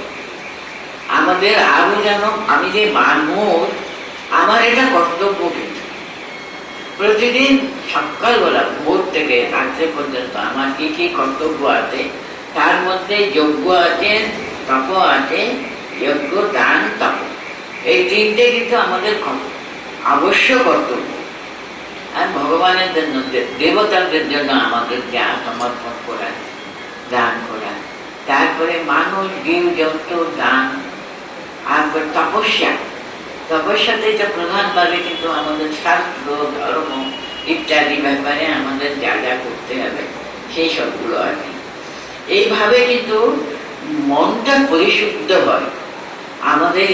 S1: আমাদের আরো যেন আমি যে মানুষ, আমার এটা কর্তব্য। কিন্তু প্রতিদিন সকালবেলা ভোর থেকে রাত্রে পর্যন্ত আমার কি কি কর্তব্য আছে, তার মধ্যে যজ্ঞ আছে, তপ আছে। যজ্ঞ দান তপ এই তিনটে কিন্তু আমাদের আবশ্যক কর্তব্য। আর ভগবানের জন্য, দেবতাদের জন্য আমাদের যা সমর্পণ করা, দান করা, তারপরে মানুষ জীব জন্তু দান, আর তপস্যা। তপস্যাতে এটা প্রধানভাবে কিন্তু আমাদের শাস্ত্র ধর্ম ইত্যাদি ব্যাপারে আমাদের যা যা করতে হবে সেই সবগুলো আর কি। এইভাবে কিন্তু মনটা পরিশুদ্ধ হয় আমাদের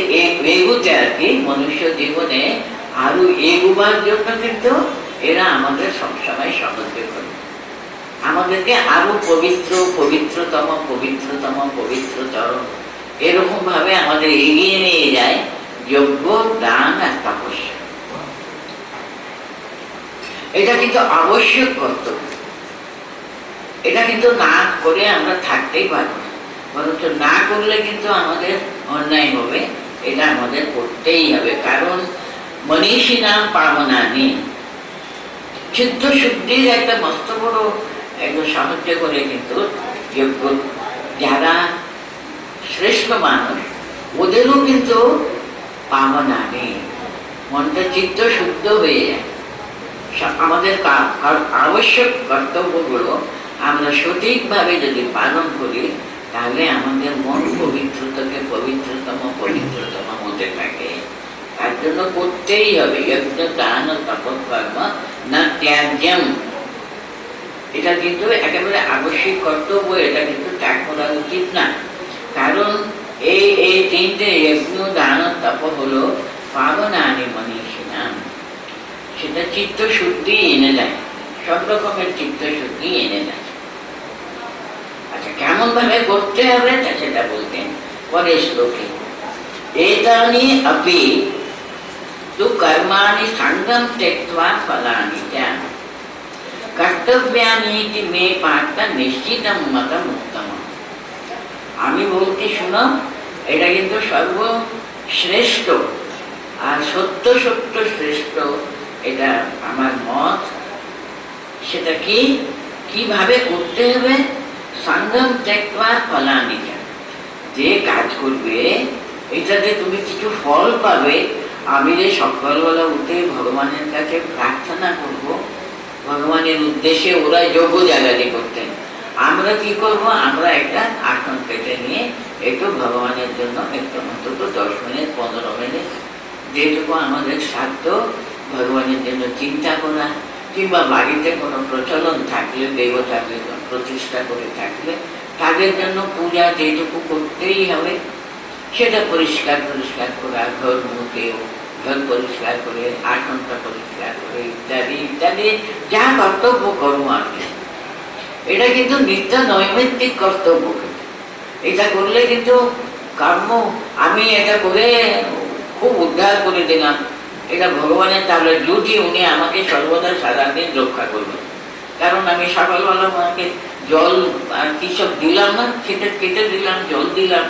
S1: এগুতে আর কি। মনুষ্য জীবনে আরো এগুবার জন্য কিন্তু এরা আমাদের সবসময় সাহায্য করে, আমাদেরকে আরো পবিত্রতম পবিত্রতর এরকম ভাবে আমাদের এগিয়ে নিয়ে যায় যজ্ঞ দান আর তপস্যা। এটা কিন্তু আবশ্যক কর্তব্য, এটা কিন্তু না করে আমরা থাকতেই পারবো না, বরঞ্চ না করলে কিন্তু আমাদের অন্যায় হবে। এটা আমাদের করতেই হবে, কারণ মনীষিণাম পাবনানি, চিত্ত শুদ্ধির একটা মস্ত বড় একদম সাহায্য করে কিন্তু যজ্ঞ। যারা শ্রেষ্ঠ মানুষ ওদেরও কিন্তু পাবনানি, মনটা চিত্ত শুদ্ধ হয়ে যায়। আমাদের আবশ্যক কর্তব্যগুলো আমরা সঠিকভাবে যদি পালন করি তাহলে আমাদের মন পবিত্রতম হতে থাকে। তার জন্য করতেই হবে যজ্ঞ দান তপ কর্ম না ত্যাজ্যম। এটা কিন্তু একেবারে আবশ্যিক কর্তব্য, এটা কিন্তু ত্যাগ করা উচিত না। কারণ এই তিনটে যজ্ঞ দান তপ হলো পাবনানি মনীষিণাম, সেটা চিত্ত শুদ্ধি এনে দেয়, সব রকমের চিত্ত শুদ্ধি এনে দেয়। আচ্ছা, কেমন ভাবে করতে হবে সেটা বলতেন পরের শ্লোকে। এতানি আপি তু কর্মাণি সঙ্গম ত্যক্ত্বা ফলানি চ কর্তব্যানি ইতি মে পার্থ নিশ্চিতম মতম উত্তমম। আমি বলতে শুনো, এটা কিন্তু সর্বশ্রেষ্ঠ আর সত্য শ্রেষ্ঠ, এটা আমার মত। সেটা কি? কিভাবে করতে হবে? সঙ্গম ত্যক্ত্বা ফলানি চ। যে কাজ করবে এটাতে তুমি কিছু ফল পাবে। আমি যে সকালবেলা উঠে ভগবানের কাছে প্রার্থনা করব, ভগবানের উদ্দেশ্যে ওরা যোগ্য জায়গাটি করতেন, আমরা কি করব? আমরা একটা আসন পেতে নিয়ে একটু ভগবানের জন্য একটু অন্তত 10 মিনিট 15 মিনিট যেটুকু আমাদের সাধ্য ভগবানের জন্য চিন্তা করা, কিংবা বাড়িতে কোনো প্রচলন থাকলে, দেবতাকে প্রতিষ্ঠা করে থাকলে তাদের জন্য পূজা যেটুকু করতেই হবে সেটা পরিষ্কার করা, ঘর মুখে ঘর পরিষ্কার করে, আসনটা পরিষ্কার করে, ইত্যাদি ইত্যাদি যা কর্তব্য কর্ম আছে। এটা কিন্তু নিত্য নৈমিত্তিক কর্তব্য। এটা করলে কিন্তু কর্ম, আমি এটা করে খুব উদ্ধার করে দিলাম, এটা ভগবানের তাহলে ডিউটি, উনি আমাকে সর্বদা সারাদিন রক্ষা করবেন। কারণ আমি সকালবেলা আমাকে জল আর কি সব দিলাম না, সেটা কেটে দিলাম, জল দিলাম,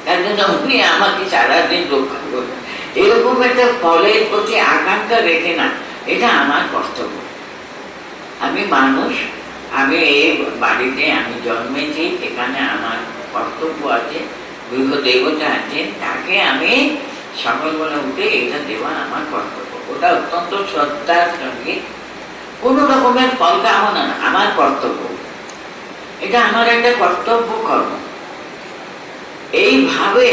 S1: তার জন্য উনি আমাকে সারাদিন রক্ষা করবেন। এরকম একটা ফলের প্রতি আকাঙ্ক্ষা রেখে না, এটা আমার কর্তব্য। আমি মানুষ, আমি এই বাড়িতে আমি জন্মেছি, এখানে আমার কর্তব্য আছে, গৃহ দেবতা আছেন, তাকে আমি সকালবেলা উঠে এটা দেওয়া আমার কর্তব্য। ওটা অত্যন্ত শ্রদ্ধার সঙ্গে, কোনো রকমের ফল কামনা না, আমার কর্তব্য, এটা আমার একটা কর্তব্য কর্ম। এইভাবে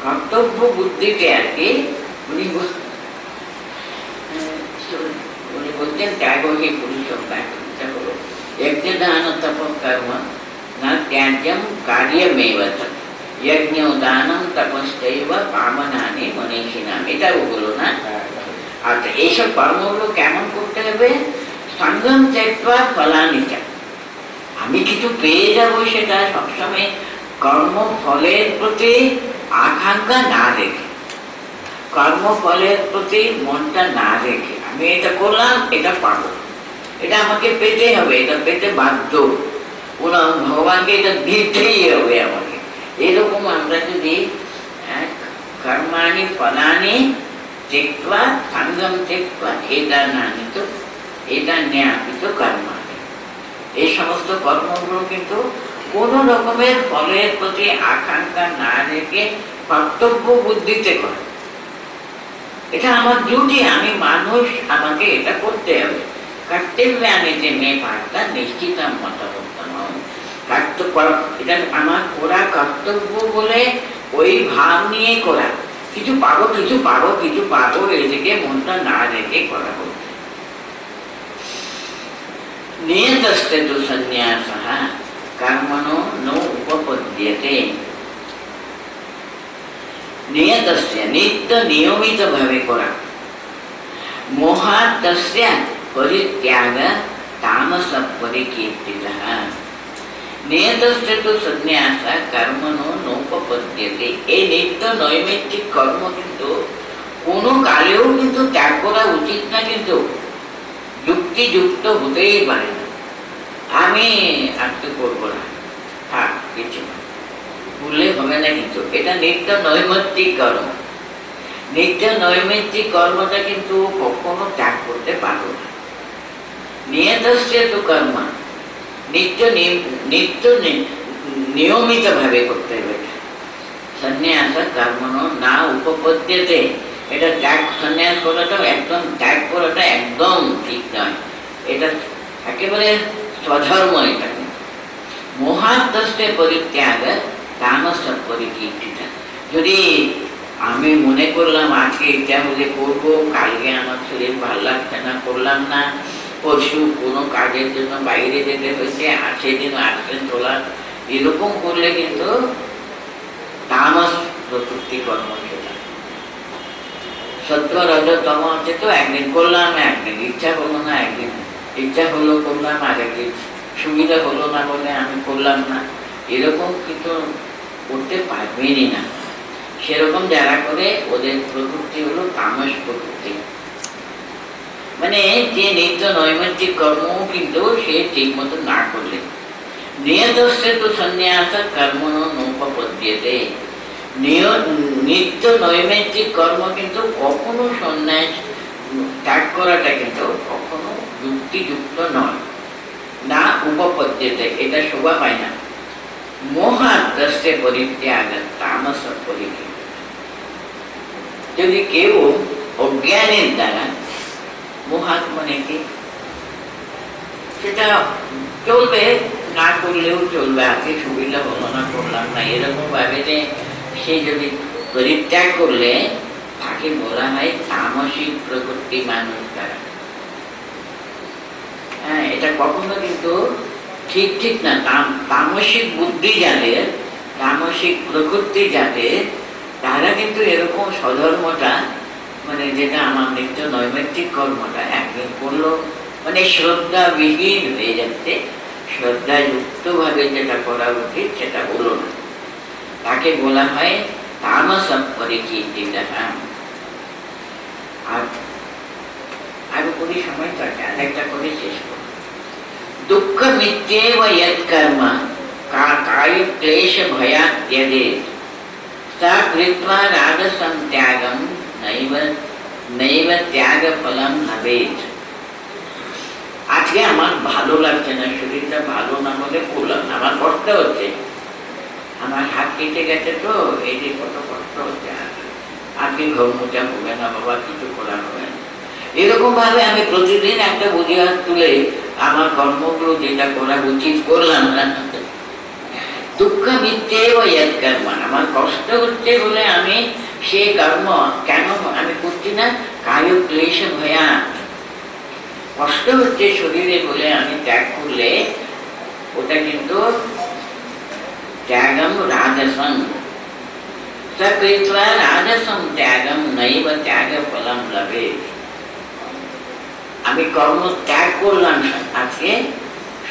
S1: কর্তব্য বুদ্ধিতে আর কি উনি বলছেন ত্যাগ হি পুরুষম চিন্তা করো, যজ্ঞদান তপ কর্ম না ত্যাজ্যম কার্যমেব যজ্ঞ দানম তপশ্চৈব পাবনানি মনীষিণাম, এটাও হলো না। আচ্ছা, এইসব কর্মগুলো কেমন করতে হবে? সঙ্গম ত্যক্ত্বা ফলানি চ। আমি কিছু পেয়ে যাবো সেটা সবসময় কর্মফলের প্রতি আকাঙ্ক্ষা না রেখে, কর্মফলের প্রতি মনটা না রেখে, আমি এটা করলাম, এটা পাবো, এটা আমাকে পেতে হবে, এটা পেতে বাধ্য, ভগবানকে এটা দিতেই হবে আমাকে। এরকম আমরা যদি কর্মাণি ফলানি ত্যক্ত্বা সঙ্গম ত্যক্ত্বা এদানানি তো এদান্যাপিত কর্মাণি, এই সমস্ত কর্মগুলো কিন্তু কোন রকমের ফলের প্রতি আকাঙ্ক্ষা না রেখে কর্তব্য বুদ্ধিতে করে। এটা আমার ডিউটি, আমি মানুষ, আমাকে এটা করতে হবে। কর্তব্যানি যে মে পার্তা নিশ্চিত মতবর্তন, এটা আমার করা কর্তব্য বলে ওই ভাব নিয়ে করা, কিছু পাবো কিছু পাবো কিছু পাবো এদিকে মনটা না রেখে করা হোক। নিয়তস্তে তু সন্ন্যাসঃ কর্মণো ন উপপদ্যতে। নিয়তস্য নিত্য নিয়মিত ভাবে করা, মোহাত্তস্য পরিত্যাগ তামস পরিকীর্তিতঃ। নিয়তস্য তু সন্ন্যাস কর্মণো নোপপদ্যতে, এই নিত্য নৈমিত্তিক কর্ম কিন্তু কোনো কালেও কিন্তু ত্যাগ করা উচিত না, কিন্তু যুক্তিযুক্ত হতেই পারে না। আমি আর তো করবো না, থাক কিছু বললে হবে না, কিন্তু এটা নিত্য নৈমিত্তিক কর্ম। নিত্য নৈমিত্তিক কর্মটা কিন্তু কখনো ত্যাগ করতে পারবো না। নিয়তস্য তু কর্ম, নিত্য নিয়মিত ভাবে করতে হবে। সন্ন্যাস কর্মণ না উপপদ্যতে, এটা ত্যাগ, সন্ন্যাস করাটা একদম, ত্যাগ করাটা একদম ঠিক নয়, এটা একেবারে স্বধর্ম। এটা মোহাত্তস্য পরিত্যাগ তামস পরিকীর্তিতঃ। যদি আমি মনে করলাম আজকে এটা বলে করবো, কালকে আমার শরীর ভালো লাগছে না, করলাম না, পরশু কোনো কাজের জন্য বাইরে যেতে হয়েছে, আর সেদিন আসবেন তোলা, এরকম করলে কিন্তু তামস প্রকৃতি কর্ম সেটা। সত্য রজ তম হচ্ছে তো একদিন করলাম, একদিন ইচ্ছা হলো না, একদিন ইচ্ছা হলো করলাম, আর একদিন সুবিধা হলো না বলে আমি করলাম না, এরকম কিন্তু করতে পারবেনই না। সেরকম যারা করে ওদের প্রকৃতি হলো তামস প্রকৃতি, মানে যে নিত্য নৈমিত্তিক কর্ম কিন্তু সে ঠিক মতো না করলে। নিয়তস্য তু সন্ন্যাস কর্মণো নোপপদ্যতে, নিত্য নৈমিত্তিক কর্ম কিন্তু কখনো সন্ন্যাস ত্যাগ করাটা কিন্তু কখনো যুক্তিযুক্ত নয়। না উপপদ্যতে, এটা শোভা পায় না। মোহাদ্রষ্টে পরিত্যাগ তামস পরিত্যাগ। যদি কেউ অজ্ঞানের দ্বারা, মোহাত মানে কি, সেটা চলবে, না করলেও চলবে, আজকে সুবিধা হলো না, করলাম না, এরকম ভাবে যে সে যদি পরিত্যাগ করলে তাকে বলা হয় তামসিক প্রকৃতি মানুষ দ্বারা। হ্যাঁ, এটা কখনো কিন্তু ঠিক ঠিক না। তামসিক বুদ্ধি যাদের, তামসিক প্রকৃতি যাদের, তারা কিন্তু এরকম স্বধর্মটা, মানে যেটা আমার নিত্য নৈমিত্তিক কর্মটা একদিন করলো, মানে শ্রদ্ধাবিহীন হয়ে যাচ্ছে, শ্রদ্ধাযুক্ত ভাবে যেটা করা উচিত সেটা হলো না, তাকে বলা হয় তামস পরিচিতি। আর আরো কোন সময় থাকে, আরেকটা করে শেষ করো। দুঃখ মিথ্যেব ইয়ৎ কর্ম কায় ক্লেশ ভয়াৎ ত্যজেৎ सा कृत्वा राजसं त्यागं नैव त्याग फलं भवेत्। আজকে আমার ভালো লাগছে না, শরীরটা ভালো না বলে করলাম না, আমার কষ্ট হচ্ছে, আমার হাত কেটে গেছে, তো এই যে কত কষ্ট হচ্ছে, আজকে ঘর মোচা হবে না বাবা, কিছু করা হবে না। এরকম ভাবে আমি প্রতিদিন একটা অজুহাত তুলে আমার কর্মগুলো যেটা করা উচিত করলাম না। দুঃখ মিথ্যে ও ইয়ৎ কর্ম, আমার কষ্ট হচ্ছে বলে আমি সে কর্ম কেন আমি করছি না? কায় ক্লেশ ভয়াৎ, কষ্ট হচ্ছে শরীরে বলে আমি ত্যাগ করলে ওটা কিন্তু ত্যাগম রাজসং, সকৃত্বা রাজসং ত্যাগম নৈব ত্যাগ ফলম লভেৎ। আমি কর্ম ত্যাগ করলাম আজকে,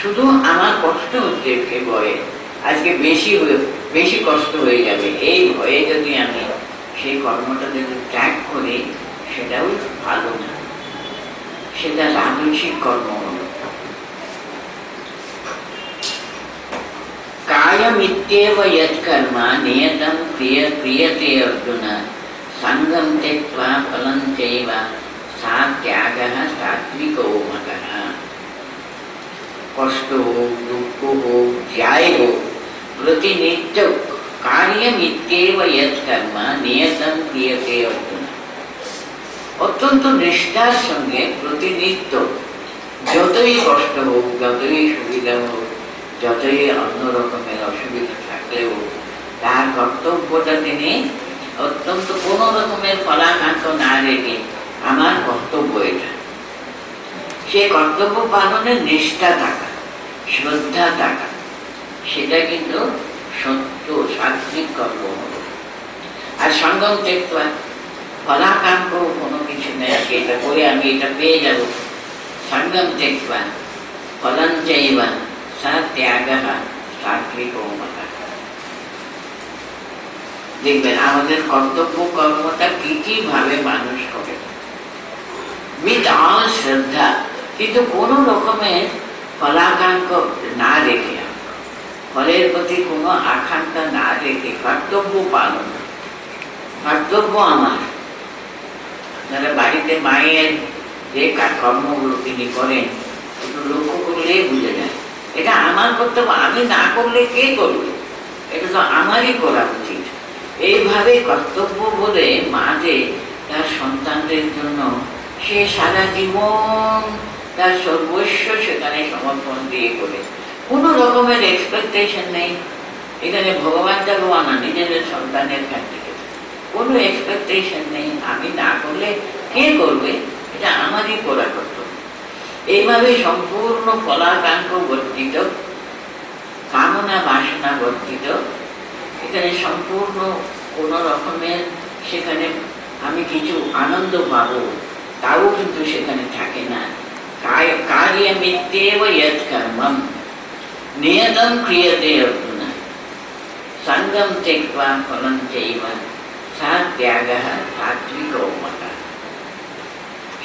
S1: শুধু আমার কষ্ট হচ্ছে সে ভয়ে, আজকে বেশি কষ্ট হয়ে যাবে, এই ভয়ে যদি আমি সেই কর্মটা যদি ত্যাগ করি, সেটাও ভালো না, সেটা রাজসিক কর্ম হলো। কায়মিত্যেব ইয়ৎ কর্ম নিয়তম ক্রিয়তে অর্জুন সঙ্গম ত্যক্ত্বা ফলং চৈব সা ত্যাগঃ সাত্বিকো মতঃ। কষ্ট হোক, দুঃখ হোক, যাই হোক, প্রতিনিত্য কার্যমিত্যেব ইয়ৎ কর্ম নিয়তম ক্রিয়তে অর্জুন, অত্যন্ত নিষ্ঠার সঙ্গে প্রতিনিত্য, যতই কষ্ট হোক, যতই সুবিধা হোক, যতই অন্য রকমের অসুবিধা থাকলেও তার কর্তব্যটা তিনি অত্যন্ত কোনো রকমের ফলাকাঙ্ক্ষ না রেখে, আমার কর্তব্য এটা, সে কর্তব্য পালনের নিষ্ঠা থাকা, শ্রদ্ধা থাকা, সেটা কিন্তু সত্য সাত্বিক কর্ম হল। আর সঙ্গম ত্যক্ত্বা, ফলাকাঙ্ক্ষ কোনো কিছু নেই, এটা করে আমি এটা পেয়ে যাব, সঙ্গম ত্যক্ত্বা ফলং চৈব সা ত্যাগঃ সাত্বিকো মতঃ। দেখবেন আমাদের কর্তব্য কর্মটা কি কি ভাবে মানুষ করে, উইথ অল শ্রদ্ধা, কিন্তু কোনো রকমের ফলাকাঙ্ক্ষ না রেখে, ফলের প্রতি কোনো আকাঙ্ক্ষা না রেখে কর্তব্য পালন। কর্তব্য আমার, যারা বাড়িতে মায়ের যে কর্মগুলো তিনি করেন, একটু লক্ষ্য করলেই বুঝে যায় এটা আমার কর্তব্য, আমি না করলে কে করবে, এটা তো আমারই করা উচিত। এইভাবে কর্তব্য বলে মা যে তার সন্তানদের জন্য সে সারা জীবন তার সর্বস্ব সেখানে সমর্পণ দিয়ে করে, কোনো রকমের এক্সপেকটেশন নেই। এখানে ভগবানটা ভগবান না, নিজেদের সন্তানের কাছ থেকে কোনো এক্সপেকটেশন নেই, আমি না করলে কে করবে, এটা আমারই করা কর্তব্য। এইভাবে সম্পূর্ণ ফলাকাঙ্ক্ষ বর্জিত, কামনা বাসনা বর্জিত, এখানে সম্পূর্ণ কোনো রকমের সেখানে আমি কিছু আনন্দ পাবো তাও কিন্তু সেখানে থাকে না। কার্যমিত্যেব ইয়ৎ কর্মং নিয়তম ক্রিয়তে অর্জুন সঙ্গম ত্যক্ত্বা ফলং চৈব সা ত্যাগঃ সাত্বিকো মতঃ।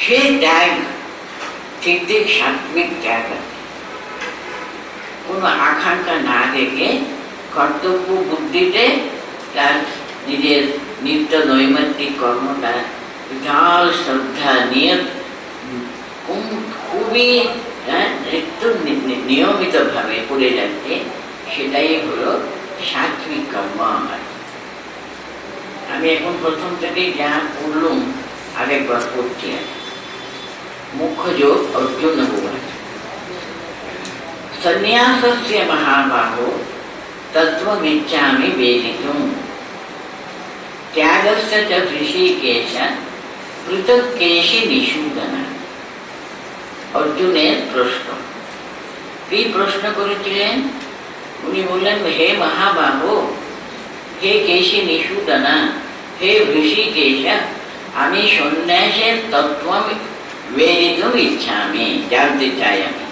S1: সে ত্যাগ ঠিক ঠিক সাত্বিক ত্যাগ, কোনো আকাঙ্ক্ষা না রেখে কর্তব্য বুদ্ধিতে তার নিজের নিত্য নৈমিত্তিক কর্মটা বিশাল শ্রদ্ধা নিয়ে খুবই নিত্য নিয়মিত ভাবে করে যাচ্ছে, সেটাই হলো সাত্বিক কর্ম। আমি এখন প্রথম থেকে যা পড়লুম আরেকবার পড়ছি। মুখ্য যোগ অর্জুন উবাচ সন্ন্যাসস্য মহাবাহো তত্ত্বমিচ্ছামি বেদিতুম ত্যাগস্য চ ঋষিকেশ পৃথক কেশি নিষূদন। অর্জুনের প্রশ্ন। কি প্রশ্ন করেছিলেন? উনি বললেন, হে মহাবাহো, হে কেশি নিষূদনা, হে ঋষিকেশ, আমি সন্ন্যাসের তত্ত্ব বেদিতুম ইচ্ছামি, জানতে চাই আমি।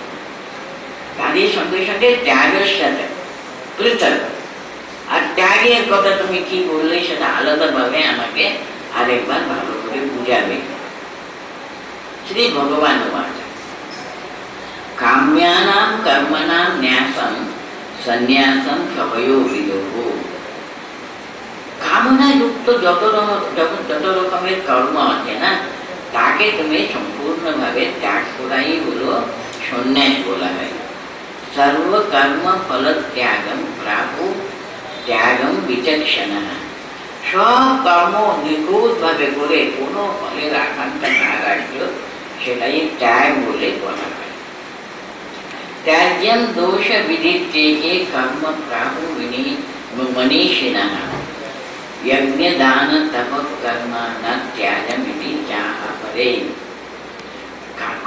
S1: তাদের সঙ্গে সঙ্গে ত্যাগের সাথে পৃথক। আর ত্যাগের কথা তুমি কি বললে সেটা আলাদাভাবে আমাকে আরেকবার ভালো করে বুঝাবে। শ্রী ভগবান উবাচ কাম্যানাম কর্মণাম ন্যাসম সন্ন্যাসম কবয়ো বিদুঃ। কামনা যুক্ত যত রকমের কর্ম আছে না, তাকে তুমি সম্পূর্ণভাবে ত্যাগ করাই হলো সন্ন্যাস বলা হয়। সর্বকর্ম ফল ত্যাগম প্রাহু ত্যাগম বিচক্ষণঃ। সব কর্ম নিখুঁতভাবে করে কোনো ফলের আকাঙ্ক্ষা না রাখলেও সেটাই ত্যাগ বলে বলা হয়। ত্যাজ্যম দোষ বিদিত্যেকে কর্ম প্রাহু মনীষিণঃ যজ্ঞ দান তপ কর্ম ন ত্যাগমিতি যাহ পরে।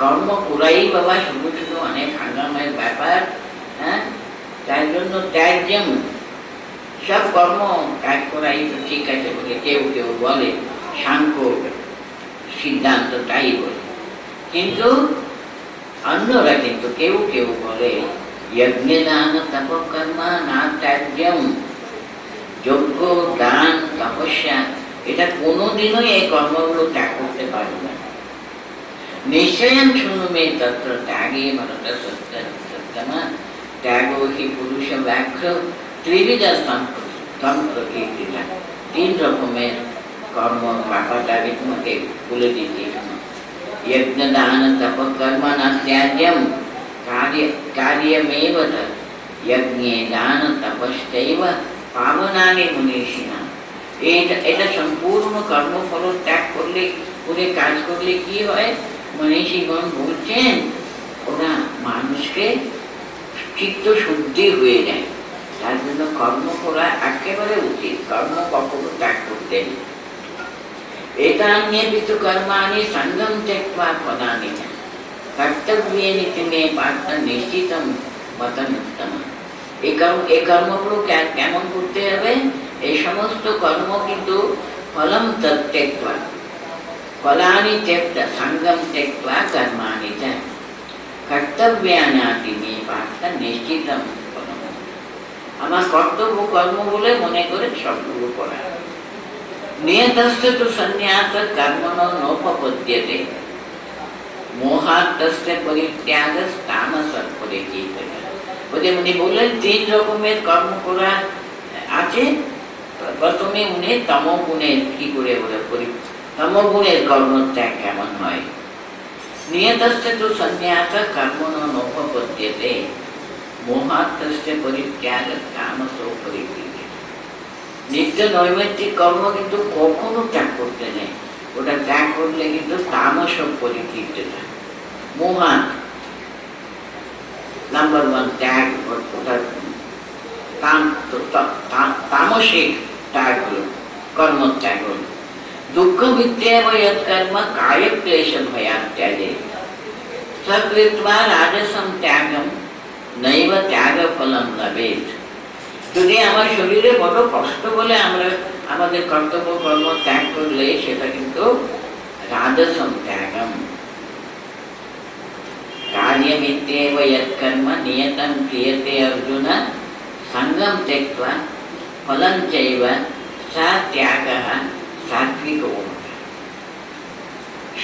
S1: কর্ম করাই বাবা শুধু শুধু অনেক হাঙ্গামের ব্যাপার। হ্যাঁ, তার জন্য ত্যাজ্যম, সব কর্ম ত্যাগ করাই তো ঠিক আছে বলে কেউ কেউ বলে, সাংখ্য সিদ্ধান্ত তাই বলে। কিন্তু অন্যরা কিন্তু কেউ কেউ বলে যজ্ঞ দান তপ কর্ম না ত্যাজ্যম, যজ্ঞ দান তপস্যা এটা কোনোদিনও এই কর্মগুলো ত্যাগ করতে পারবে না। নিশ্চয়ং শৃণু মে তত্র ত্যাগে ভরত সত্যমা ত্যাগো হি পুরুষ ব্যাঘ্র ত্রিবিধ সম্প্রকৃতিটা। 3 রকমের কর্ম ব্যাপারটা আমি তোমাকে বলে দিচ্ছি। যজ্ঞ দান তপ কর্ম না ত্যাজ্যম কার্যমেব তৎ যজ্ঞে দান তপশ্চৈব পাবনানি মনীষিণাঃ। এটা সম্পূর্ণ কর্মফল ত্যাগ করলে, করে কাজ করলে কি হয়? মনীষীগণ বলছেন ওরা মানুষকে চিত্ত শুদ্ধি হয়ে যায়। তার জন্য কর্ম করা একেবারে উচিত, কর্ম কখনো ত্যাগ করতে নেই। এতান্যেপিতু কর্মাণি সঙ্গম ত্যক্ত্বা ফলানি চ কর্তব্যেনীতি মে পার্থ নিশ্চিতম মতমুত্তমঃ। এই কর্মগুলো কেমন করতে হবে? এই সমস্ত কর্ম কিন্তু ফলম তত্যক্ত্বা, ফলানি ত্যক্ত সঙ্গম ত্যক্ত্বা কর্মাণি চ কর্তব্যানাতি মে পার্থ নিশ্চিতম ফলম। আমার কর্তব্য কর্ম বলে মনে করে সবগুলো করা। নিয়তস্য তু সন্ন্যাস কর্মণ নোপপদ্যতে মোহাত্তস্য পরিত্যাগস তামসঃ পরিকীর্তনঃ। উনি বললেন 3 রকমের কর্ম করা আছে। প্রথমে উনি তমগুণের কি করে বলে, তমগুণের কর্মত্যাগ কেমন হয়। নিয়তস্য তু সন্ন্যাস কর্মণ নোপপদ্যতে মোহাত্তস্য পরিত্যাগস তামসঃ পরিকীর্তনঃ। নিত্য নৈমিত্তিক কর্ম কিন্তু কখনো ত্যাগ করতে নেই। ওটা ত্যাগ করলে কিন্তু তামস পরিকীর্তন, মোহান নাম্বার 1 ত্যাগ। ওটা তামসিক ত্যাগ হলো, কর্মত্যাগ হলো। দুঃখ বিদ্যেব যৎকর্ম কায় ক্লেশ ভয়াত্যাগে সকৃত্বা রাজসম ত্যাগম নৈব ত্যাগ ফলম লভেৎ। যদি আমার শরীরে বড় কষ্ট বলে আমরা আমাদের কর্তব্য কর্ম ত্যাগ করলে সেটা কিন্তু রাজসম ত্যাগম। কার্যমিত্যেব যৎকর্ম নিয়তম ক্রিয়তে অর্জুন সঙ্গম ত্যক্ত্বা ফলং চৈব সা ত্যাগঃ সাত্বিকো।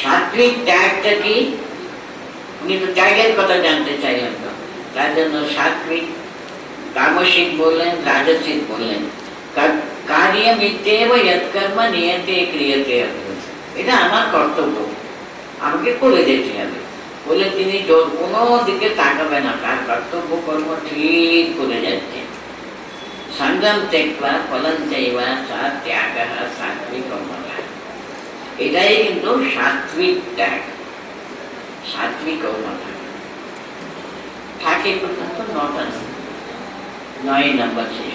S1: সাত্বিক ত্যাগটা কি? উনি তো ত্যাগের কথা জানতে চাইলেন, তো তার জন্য সাত্বিক তামসিক বললেন, রাজসিক বললেন। কার্যমিত্যেব যৎকর্ম নিয়তে ক্রিয়তে অর্জুন, এটা আমার কর্তব্য, আমাকে করে যেতে হবে। বলে তিনি কোনো দিকে তাকাবে না, তার কর্তব্য কর্ম ঠিক করে যাচ্ছে। সংগ্রাম ত্যক্ত্বা ফলং চৈবা সা ত্যাগঃ সাত্বিকমতা। এটাই কিন্তু সাত্বিক ত্যাগ, সাত্বিকমতা। থাকে পর্যন্ত 9 নম্বর ছিল।